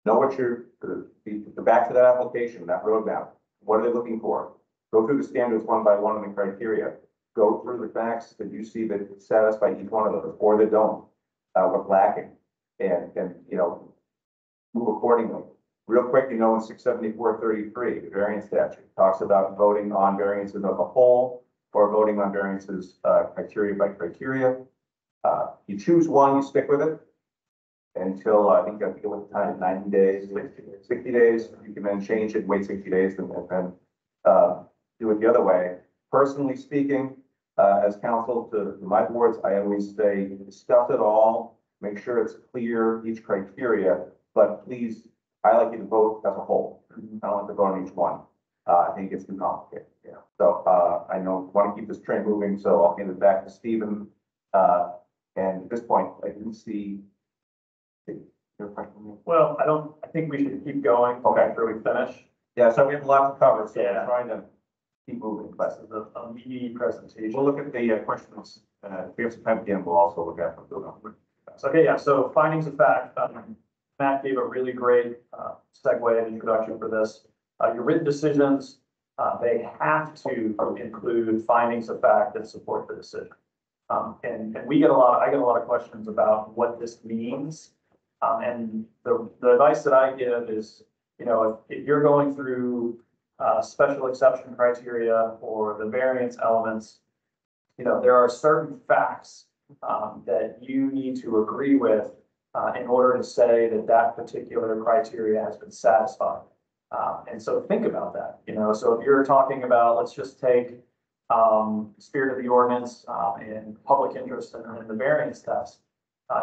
know what you're, the back to that application, that roadmap. What are they looking for? Go through the standards one by one and the criteria. Go through the facts that you see that satisfy each one of those, or that don't, what's lacking, and move accordingly. Real quick, in 674-33, the variance statute talks about voting on variances of a whole or voting on variances criteria by criteria. You choose one, you stick with it until I think it was the time 90 days, 60 days. You can then change it, wait 60 days, and then do it the other way. Personally speaking, as counsel to my boards, I always say discuss it all, make sure it's clear each criteria, but please, I like you to vote as a whole. I don't like to vote on each one. I think it's too complicated. Yeah. So I want to keep this train moving, so I'll hand it back to Stephen. And at this point, I didn't see your question. Well, I think we should keep going. Okay. After we finish. Yeah, so we have a lot to cover, so Yeah. I'm trying to keep moving, This is a meaty presentation. we'll look at the questions. If we have some time again, we'll also look at them. So, okay, yeah, so findings of fact, Matt gave a really great segue and introduction for this. Your written decisions, they have to include findings of fact that support the decision. And I get a lot of questions about what this means. And the advice that I give is, you know, if you're going through special exception criteria or the variance elements, you know, there are certain facts that you need to agree with in order to say that that particular criteria has been satisfied. And so think about that, you know, so if you're talking about, let's just take spirit of the ordinance and public interest in the variance test.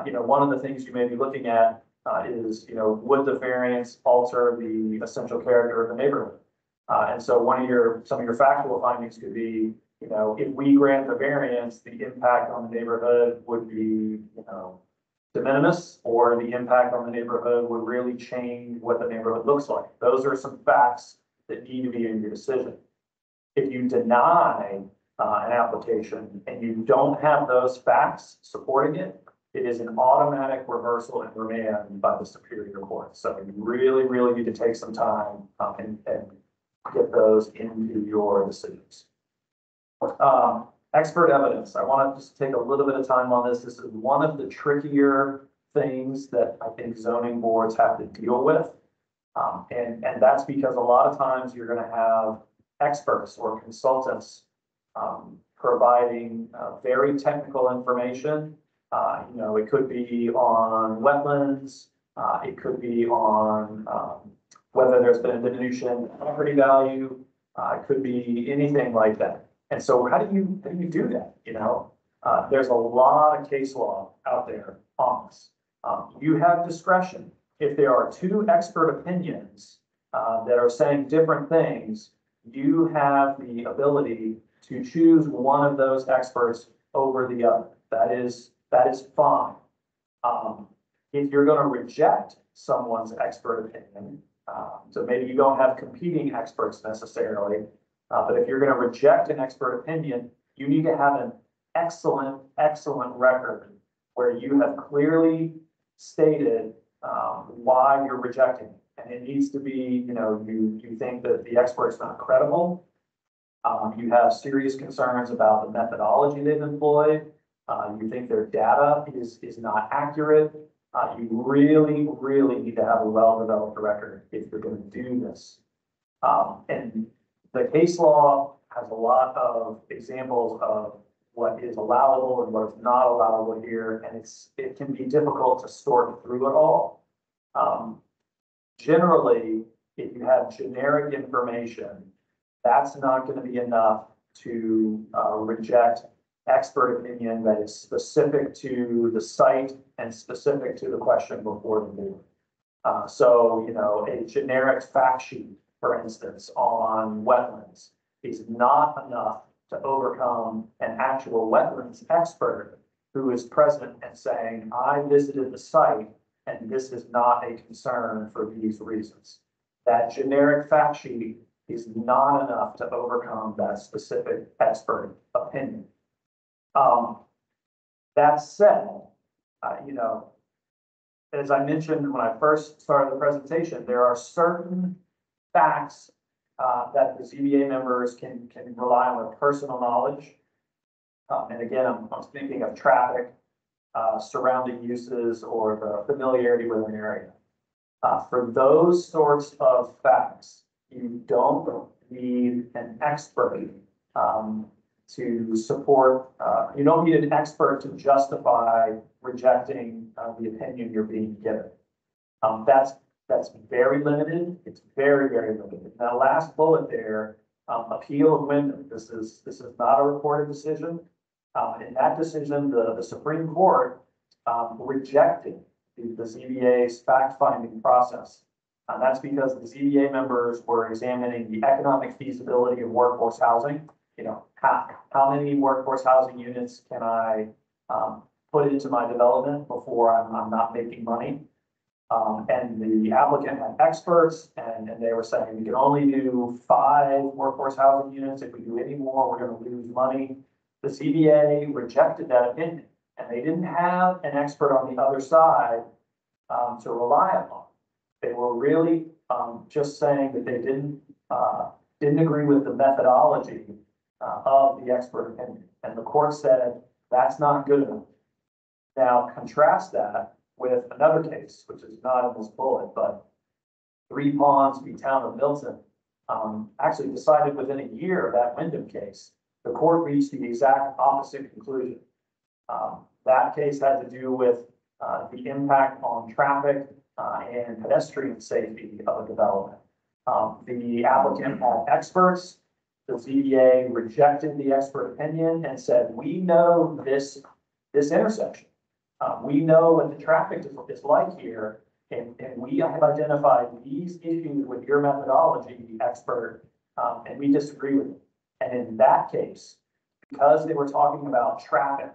You know, one of the things you may be looking at is, you know, would the variance alter the essential character of the neighborhood? And so some of your factual findings could be, you know, if we grant the variance, the impact on the neighborhood would be, you know, de minimis, or the impact on the neighborhood would really change what the neighborhood looks like. Those are some facts that need to be in your decision. If you deny an application and you don't have those facts supporting it, it is an automatic reversal and remand by the Superior Court. So you really, really need to take some time and get those into your decisions. Expert evidence. I want to just take a little bit of time on this. This is one of the trickier things that I think zoning boards have to deal with. And that's because a lot of times you're going to have experts or consultants providing very technical information. You know, it could be on wetlands. It could be on whether there's been a diminution in property value. It could be anything like that. And so how do you do that? You know, there's a lot of case law out there on this. You have discretion. If there are two expert opinions that are saying different things, you have the ability to choose one of those experts over the other. That is fine. If you're going to reject someone's expert opinion, so maybe you don't have competing experts necessarily, but if you're going to reject an expert opinion, you need to have an excellent record where you have clearly stated why you're rejecting it. And it needs to be, you know, you think that the expert's not credible. You have serious concerns about the methodology they've employed. You think their data is not accurate. You really, really need to have a well-developed record if you're going to do this. And the case law has a lot of examples of what is allowable and what is not allowable here, and it can be difficult to sort through it all. Generally, if you have generic information, that's not going to be enough to reject expert opinion that is specific to the site and specific to the question before the board. So, you know, a generic fact sheet, for instance, on wetlands is not enough to overcome an actual wetlands expert who is present and saying, I visited the site and this is not a concern for these reasons. That generic fact sheet is not enough to overcome that specific expert opinion. That said, you know, as I mentioned when I first started the presentation, there are certain facts that the ZBA members can rely on their personal knowledge. And again, I'm thinking of traffic, surrounding uses, or the familiarity with an area. For those sorts of facts, you don't need an expert to support, you don't need an expert to justify rejecting the opinion you're being given. That's very limited. It's very, very limited. That last bullet there, appeal of Wyndham. This is not a reported decision. In that decision, the Supreme Court rejected the ZBA's fact-finding process. And that's because the ZBA members were examining the economic feasibility of workforce housing. You know, how many workforce housing units can I put into my development before I'm not making money? And the applicant had experts and they were saying we can only do 5 workforce housing units. If we do any more, we're going to lose money. The ZBA rejected that opinion and they didn't have an expert on the other side to rely upon. They were really just saying that they didn't agree with the methodology of the expert opinion. And the court said, that's not good enough. Now contrast that with another case, which is not in this bullet, but 3 Ponds v. Town of Milton, actually decided within a year of that Wyndham case. The court reached the exact opposite conclusion. That case had to do with the impact on traffic and pedestrian safety of a development. The applicant had experts. The ZBA rejected the expert opinion and said, we know this intersection. We know what the traffic is like here, and we have identified these issues with your methodology, expert, and we disagree with it. And in that case, because they were talking about traffic,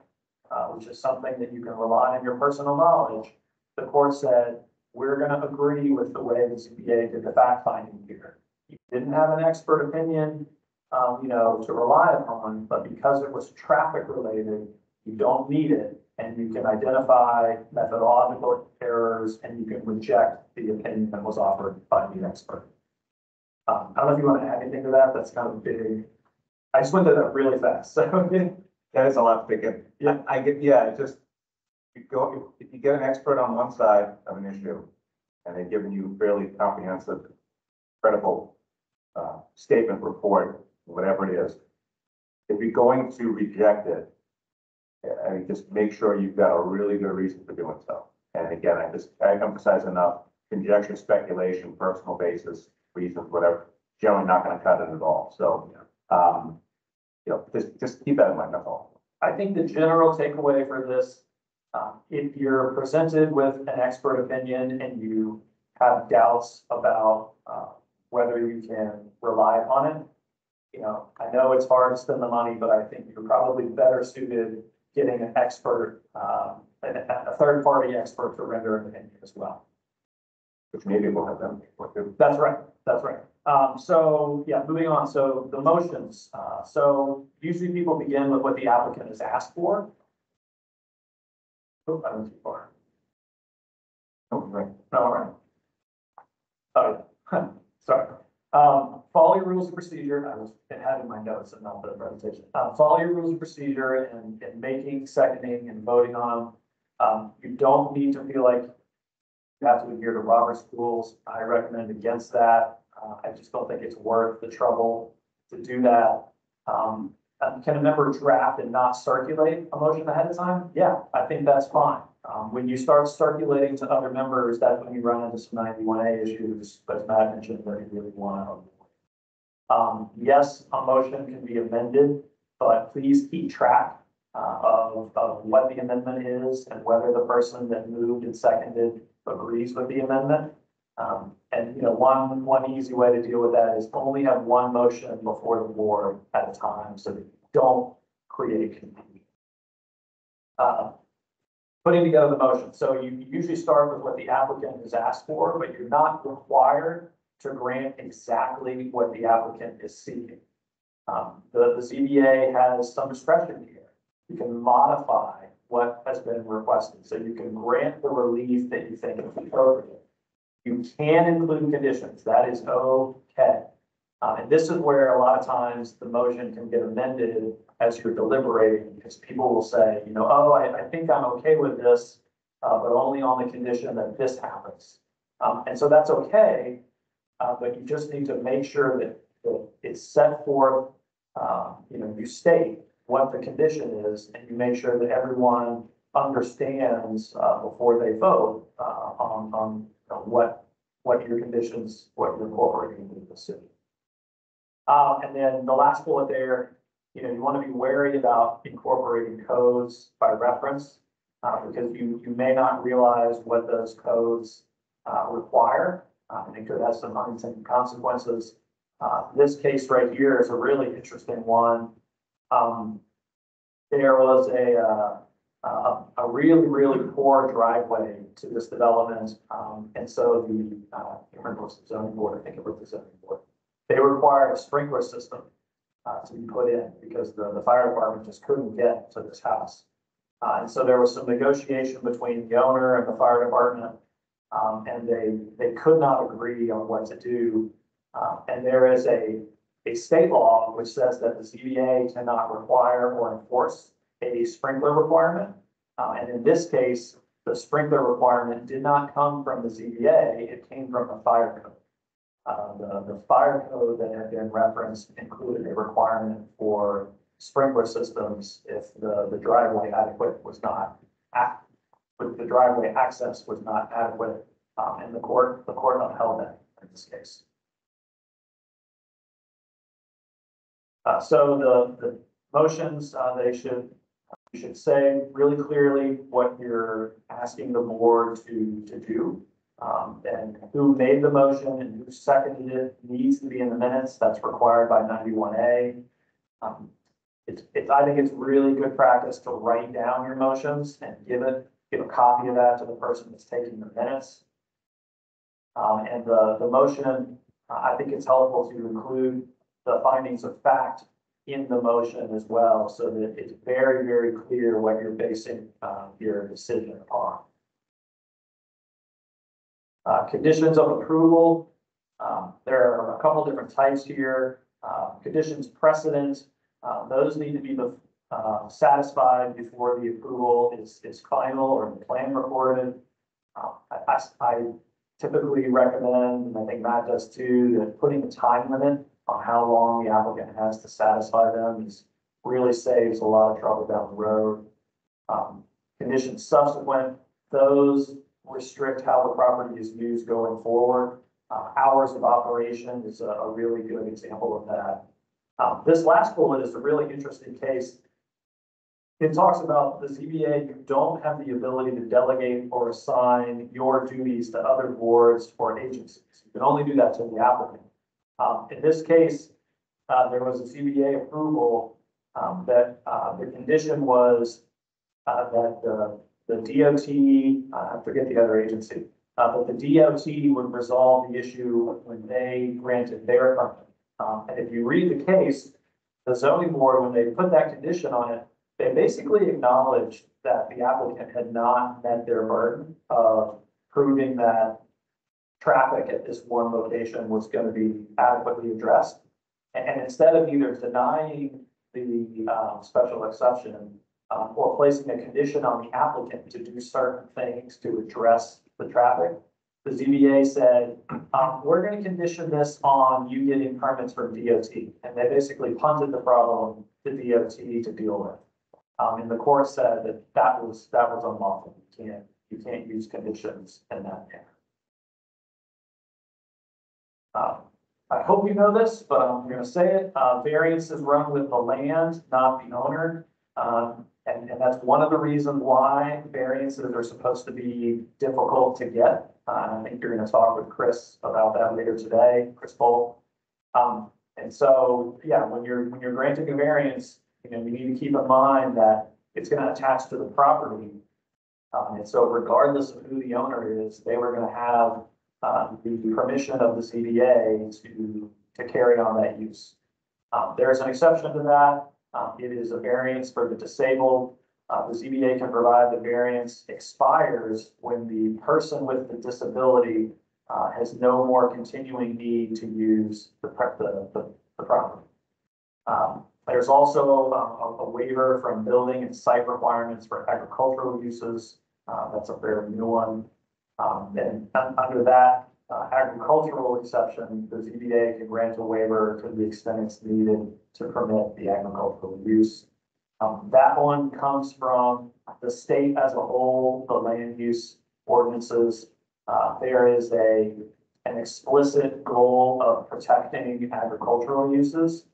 which is something that you can rely on your personal knowledge, the court said, we're going to agree with the way the ZBA did the fact finding here. You didn't have an expert opinion, to rely upon, but because it was traffic related, you don't need it. And you can identify methodological errors and you can reject the opinion that was offered by the expert. I don't know if you want to add anything to that. That's kind of big. I just went through that really fast. So That is a lot to get. Yeah. Just if you get an expert on one side of an issue and they've given you fairly comprehensive, credible statement, report, whatever it is, if you're going to reject it, I mean, just make sure you've got a really good reason for doing so. And again, I emphasize enough, conjecture, speculation, personal basis, reasons, whatever, generally not going to cut it at all. So, just keep that in mind, that's all. I think the general takeaway for this, if you're presented with an expert opinion and you have doubts about whether you can rely upon it, I know it's hard to spend the money, but I think you're probably better suited getting an expert, a third-party expert to render an opinion as well. Which maybe we'll have them. That's right. That's right. So yeah, moving on. So the motions. So usually people begin with what the applicant has asked for. Oh, I went too far. Oh, right. All right. Oh, yeah. Sorry. Follow your rules of procedure. I was having my notes and not the presentation. Follow your rules of procedure and making, seconding, and voting on them. You don't need to feel like you have to adhere to Robert's rules. I recommend against that. I just don't think it's worth the trouble to do that. Can a member draft and not circulate a motion ahead of time? Yeah, I think that's fine. When you start circulating to other members, that's when you run into some 91A issues, but Matt mentioned that he really want to. Yes, a motion can be amended, but please keep track of what the amendment is and whether the person that moved and seconded agrees with the amendment. And one easy way to deal with that is only have one motion before the board at a time so that you don't create confusion. Putting together the motion. So you usually start with what the applicant has asked for, but you're not required to grant exactly what the applicant is seeking. The ZBA has some discretion here. You can modify what has been requested. So you can grant the relief that you think is appropriate. You can include conditions. That is okay. And this is where a lot of times the motion can get amended as you're deliberating, because people will say, oh, I think I'm okay with this, but only on the condition that this happens. And so that's okay, but you just need to make sure that it's set forth, you state what the condition is, and you make sure that everyone understands before they vote on what your conditions, what you're incorporating into the city. And then the last bullet there, you want to be wary about incorporating codes by reference, because you may not realize what those codes require, and it could have some unintended consequences. This case right here is a really interesting one. There was a really, really poor driveway to this development. And so I can't remember what's the zoning board, I think it was the zoning board. They required a sprinkler system to be put in because the fire department just couldn't get to this house. And so there was some negotiation between the owner and the fire department, and they could not agree on what to do. And there is a state law which says that the ZBA cannot require or enforce a sprinkler requirement. And in this case, the sprinkler requirement did not come from the ZBA, it came from the fire code. The fire code that had been referenced included a requirement for sprinkler systems if the driveway adequate was not, if the driveway access was not adequate, and the court upheld that in this case. So the motions, you should say really clearly what you're asking the board to do. And who made the motion and who seconded it needs to be in the minutes. That's required by 91A. I think it's really good practice to write down your motions and give a copy of that to the person that's taking the minutes. And the motion, I think it's helpful to include the findings of fact in the motion as well, so that it's very, very clear what you're basing your decision upon. Conditions of approval. There are a couple different types here. Conditions precedent. Those need to be satisfied before the approval is final or the plan recorded. I typically recommend, and I think Matt does too, that putting a time limit on how long the applicant has to satisfy them really saves a lot of trouble down the road. Conditions subsequent, those restrict how the property is used going forward. Hours of operation is a really good example of that. This last bullet is a really interesting case. It talks about the ZBA, you don't have the ability to delegate or assign your duties to other boards or agencies. You can only do that to the applicant. In this case, there was a ZBA approval that the condition was that the DOT, I forget the other agency, but the DOT would resolve the issue when they granted their permit. And if you read the case, the zoning board, when they put that condition on it, they basically acknowledged that the applicant had not met their burden of proving that traffic at this one location was going to be adequately addressed. And instead of either denying the special exception or placing a condition on the applicant to do certain things to address the traffic, the ZBA said, we're going to condition this on you getting permits from DOT. And they basically punted the problem to DOT to deal with. And the court said that was unlawful. You can't use conditions in that manner. I hope you know this, but I'm going to say it. Variances run with the land, not the owner. And that's one of the reasons why variances are supposed to be difficult to get. I think you're going to talk with Chris about that later today, Chris Bolt. And so, yeah, when you're granting a variance, you need to keep in mind that it's going to attach to the property. And so regardless of who the owner is, they were going to have the permission of the ZBA to carry on that use. There's an exception to that. It is a variance for the disabled. The ZBA can provide the variance expires when the person with the disability has no more continuing need to use the property. There's also a waiver from building and site requirements for agricultural uses. That's a fairly new one. And under that agricultural exception, the ZBA can grant a waiver to the extent it's needed to permit the agricultural use. That one comes from the state as a whole, the land use ordinances. There is an explicit goal of protecting agricultural uses.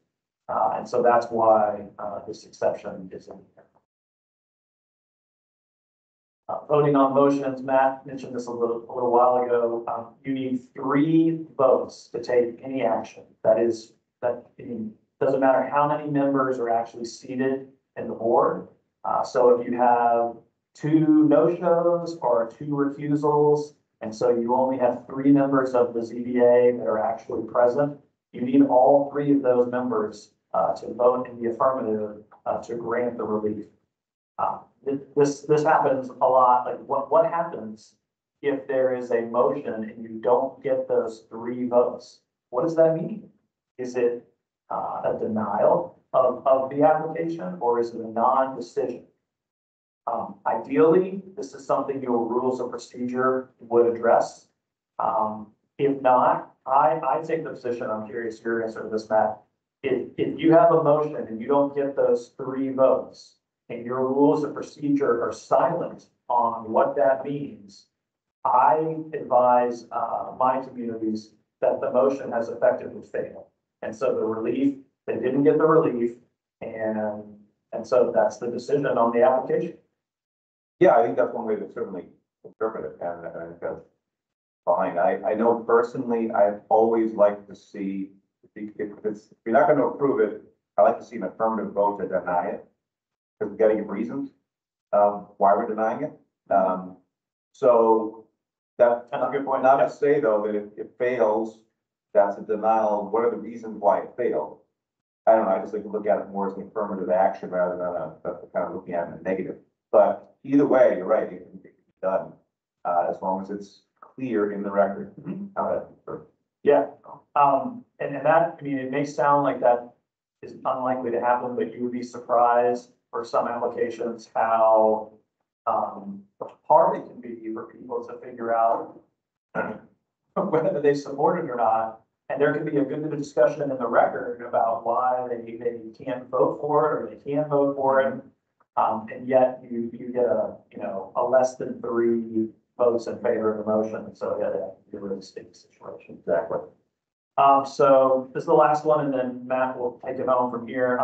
And so that's why this exception is in there. Voting on motions, Matt mentioned this a little while ago. You need 3 votes to take any action. That doesn't matter how many members are actually seated in the board. So if you have 2 no-shows or 2 recusals, and so you only have 3 members of the ZBA that are actually present, you need all 3 of those members to vote in the affirmative to grant the relief. This happens a lot. Like what happens if there is a motion and you don't get those 3 votes? What does that mean? Is it a denial of the application, or is it a non-decision? Ideally, this is something your rules of procedure would address. If not, I take the position, I'm curious your answer to this, Matt. If you have a motion and you don't get those 3 votes, and your rules of procedure are silent on what that means, I advise my communities that the motion has effectively failed. And so the relief, they didn't get the relief, and so that's the decision on the application. Yeah, I think that's one way to certainly interpret it, and I think that's fine. I know personally, I've always liked to see, if you're not going to approve it, I like to see an affirmative vote to deny it, because we got to give reasons why we're denying it. So that's a good point. Not to say though that if it fails, that's a denial. What are the reasons why it failed? I don't know. I just like to look at it more as an affirmative action rather than a kind of looking at it in a negative. But either way, you're right. It can be done as long as it's clear in the record. How that works. Yeah. And that, I mean, it may sound like that is unlikely to happen, but you would be surprised for some applications how hard it can be for people to figure out whether they support it or not. And there can be a good bit of discussion in the record about why they can't vote for it or they can vote for it. And yet you get a less than 3 votes in favor of the motion. So yeah, that can be a really sticky situation. Exactly. So this is the last one, and then Matt will take it home from here.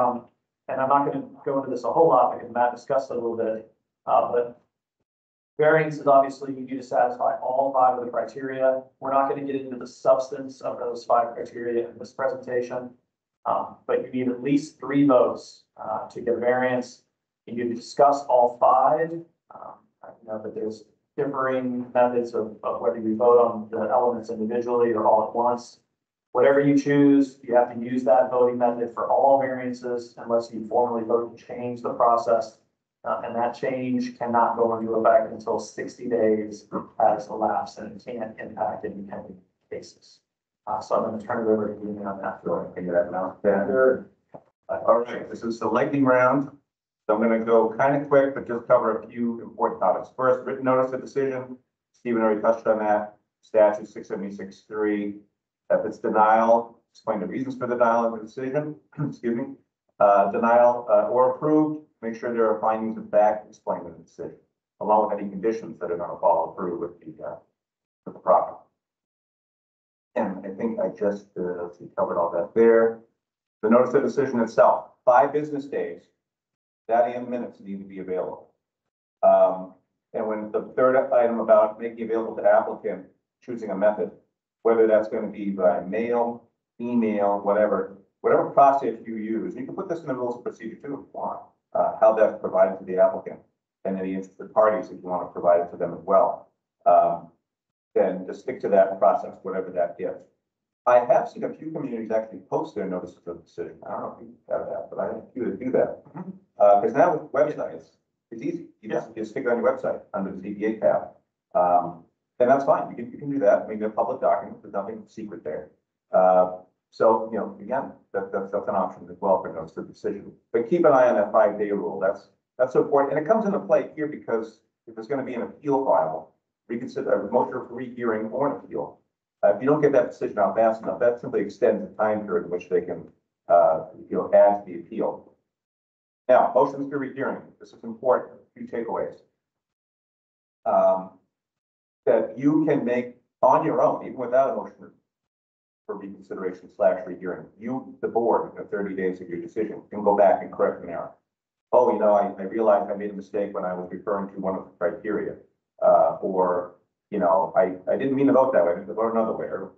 And I'm not going to go into this a whole lot because Matt discussed it a little bit. But variances, obviously, you need to satisfy all 5 of the criteria. We're not going to get into the substance of those 5 criteria in this presentation. But you need at least 3 votes to get a variance. You need to discuss all 5. I know that there's differing methods of whether you vote on the elements individually or all at once. Whatever you choose, you have to use that voting method for all variances unless you formally vote to change the process. And that change cannot go into effect until 60 days has elapsed, and it can't impact any pending cases. So I'm going to turn it over to you on that. So I figure that now. Sure. All right, this is the lightning round. So I'm going to go kind of quick, but just cover a few important topics. First, written notice of decision. Stephen already touched on that. Statute 676(3). If it's denial, explain the reasons for the denial of the decision. Excuse me. Denial or approved. Make sure there are findings of fact explained in the decision, along with any conditions that are going to follow through with the property. And I think I just covered all that there. The notice of decision itself, 5 business days. That and minutes need to be available. And when the third item about making available to applicant, choosing a method, whether that's going to be by mail, email, whatever process you use, you can put this in the rules of procedure too if you want, how that's provided to the applicant and any interested parties if you want to provide it to them as well. Then just stick to that process, whatever that is. I have seen a few communities actually post their notices of decision. I don't know if you have that, but I have a few that do that. Because now with websites, it's easy. You just stick it on your website under the ZBA tab. And that's fine. You can do that. I mean, they're public documents. There's nothing secret there. So, again, that's an option as well for notice of decision. But keep an eye on that 5-day rule. That's so important. And it comes into play here because if there's going to be an appeal file, reconsider a motion for rehearing or an appeal. If you don't get that decision out fast enough, that simply extends the time period in which they can, add to the appeal. Now, motions for rehearing. This is important. A few takeaways. That you can make on your own, even without a motion for reconsideration / rehearing. You, the board, within 30 days of your decision, can go back and correct an error. Oh, I realized I made a mistake when I was referring to one of the criteria. Or, I didn't mean to vote that way, I meant to vote another way, or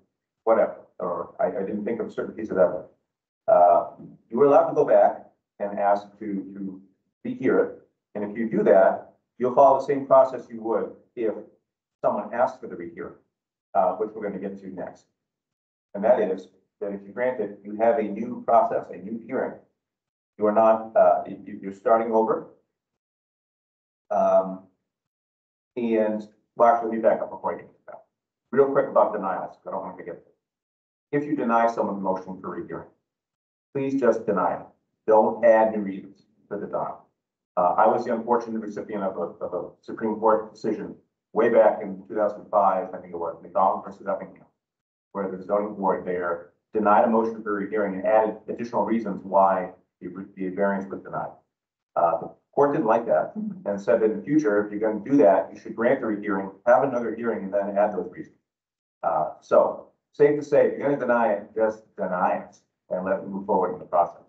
whatever. Or I didn't think of a certain piece of evidence. You were allowed to go back and ask to rehear it. And if you do that, you'll follow the same process you would if someone asked for the rehearing, which we're going to get to next. And that is that if you grant it, you have a new process, a new hearing. You are not, you're starting over. And well, actually, let me back up before I get to that. Real quick about denials, I don't want to forget. If you deny someone's motion for rehearing, please just deny it. Don't add new reasons for the denial. I was the unfortunate recipient of a Supreme Court decision way back in 2005, I think it was, McDonald versus Effingham, where the zoning board there denied a motion for rehearing and added additional reasons why the variance was denied. The court didn't like that and said that in the future, if you're going to do that, you should grant the rehearing, have another hearing, and then add those reasons. So safe to say, if you're going to deny it, just deny it and let it move forward in the process.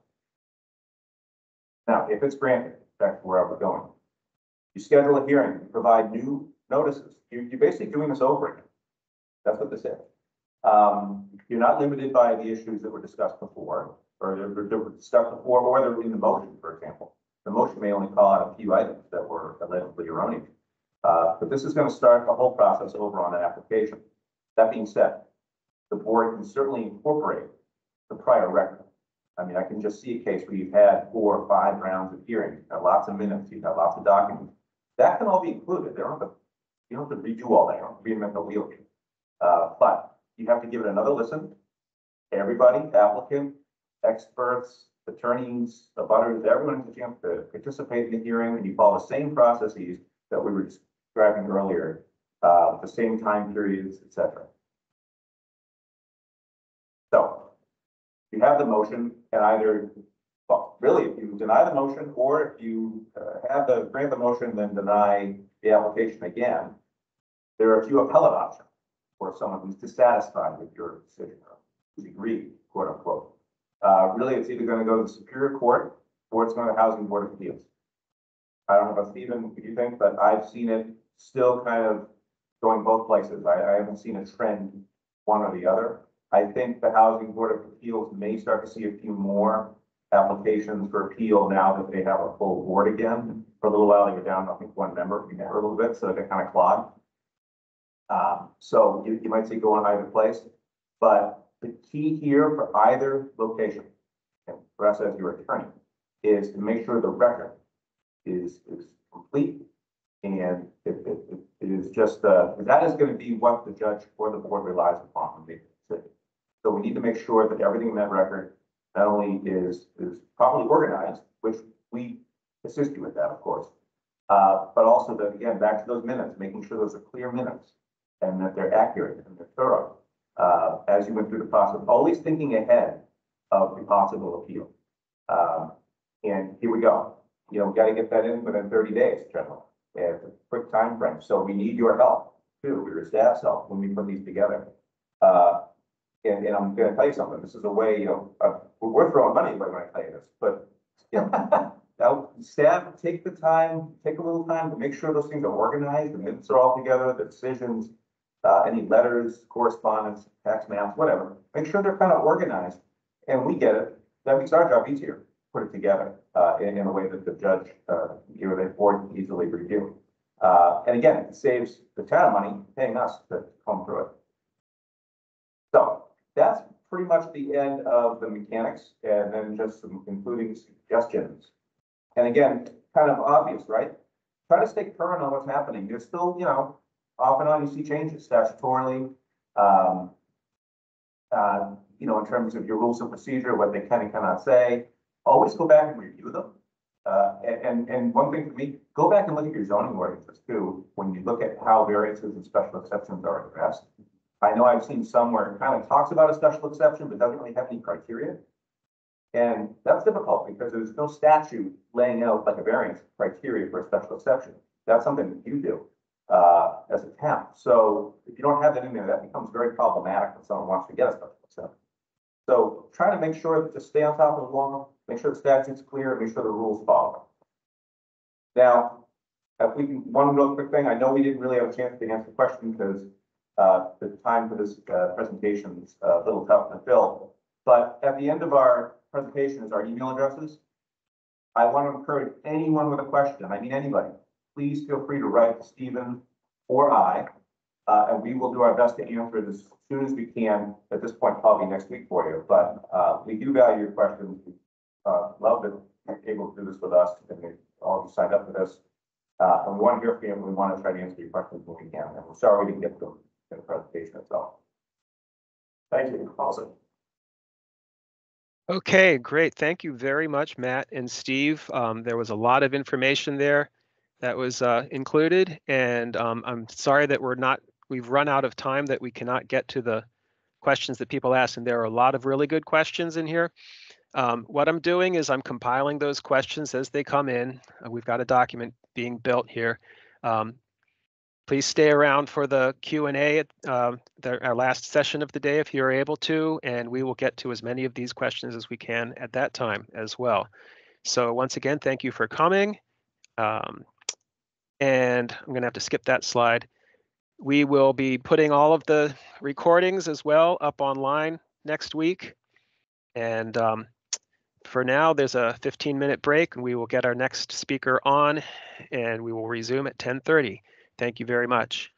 Now, if it's granted, back to where we're going, you schedule a hearing, you provide new notices. You're basically doing this over again. That's what this is. You're not limited by the issues that were discussed before, or that were discussed before, or they're in the motion, for example. The motion may only call out a few items that were allegedly erroneous. But this is going to start the whole process over on an application. That being said, the board can certainly incorporate the prior record. I mean, I can just see a case where you've had 4 or 5 rounds of hearings, you've got lots of minutes, you've got lots of documents. That can all be included. You don't have to redo all that, you don't have to reinvent the wheel. But you have to give it another listen. Everybody, applicant, experts, attorneys, abutters, everyone has a chance to participate in the hearing, and you follow the same processes that we were describing earlier, the same time periods, etc. So you have the motion, and either, well, really, if you deny the motion, or if you grant the motion, then deny the application again, there are a few appellate options for someone who's dissatisfied with your decision, or who's agreed, quote unquote. Really, it's either going to go to the Superior Court or it's going to the Housing Board of Appeals. I don't know about Stephen, what you think, but I've seen it still kind of going both places. I haven't seen a trend one or the other. I think the Housing Board of Appeals may start to see a few more applications for appeal now that they have a full board again. For a little while, they were down, I think, 1 member for a little bit, so they kind of clogged. So you might see going either place, but the key here for either location, and for us as your attorney, is to make sure the record is complete, and it is just that is going to be what the judge or the board relies upon when they decision. So we need to make sure that everything in that record not only is properly organized, which we assist you with that, of course, but also that, again, back to those minutes, making sure those are clear minutes and that they're accurate and they're thorough as you went through the process, always thinking ahead of the possible appeal. And here we go. You know, we got to get that in within 30 days, generally. It's a quick time frame. So we need your help too, your staff's help when we put these together. And I'm going to tell you something. This is a way, you know, we're throwing money away when I tell you this, but you know, now staff take the time, take a little time to make sure those things are organized, the minutes are all together, the decisions, any letters, correspondence, tax maps, whatever. Make sure they're kind of organized, and we get it. That makes our job easier. Put it together in a way that the judge or the board can easily review. And again, it saves the town money paying us to comb through it. So that's pretty much the end of the mechanics, and then just some concluding suggestions. And again, kind of obvious, right? Try to stay current on what's happening. There's still, you know, off and on you see changes statutorily, you know, in terms of your rules of procedure, what they can and cannot say. Always go back and review them. And one thing for me, go back and look at your zoning ordinances too, when you look at how variances and special exceptions are addressed. I know I've seen some where it kind of talks about a special exception, but doesn't really have any criteria. And that's difficult because there's no statute laying out like a variance criteria for a special exception. That's something that you do as a town. So if you don't have that in there, that becomes very problematic when someone wants to get a special exception. So try to make sure that just stay on top of the law, make sure the statute's clear, make sure the rules follow. Now, if we can, one real quick thing, I know we didn't really have a chance to answer the question because the time for this presentation is a little tough to fill. But at the end of our presentation is our email addresses. I want to encourage anyone with a question, I mean anybody, please feel free to write to Stephen or I, and we will do our best to answer it as soon as we can. At this point, probably next week for you, but we do value your questions. Love that you're able to do this with us, and we all of you signed up for this. And we want to hear from you, and we want to try to answer your questions when we can. And we're sorry we didn't get to them in the presentation itself. Thank you. Awesome. Okay, great. Thank you very much, Matt and Steve. There was a lot of information there that was included, and I'm sorry that we've run out of time, that we cannot get to the questions that people asked, and there are a lot of really good questions in here. What I'm doing is I'm compiling those questions as they come in. We've got a document being built here. Please stay around for the Q&A at our last session of the day if you're able to, and we will get to as many of these questions as we can at that time as well. So once again, thank you for coming. And I'm going to have to skip that slide. We will be putting all of the recordings as well up online next week. And for now, there's a 15-minute break, and we will get our next speaker on, and we will resume at 10:30. Thank you very much.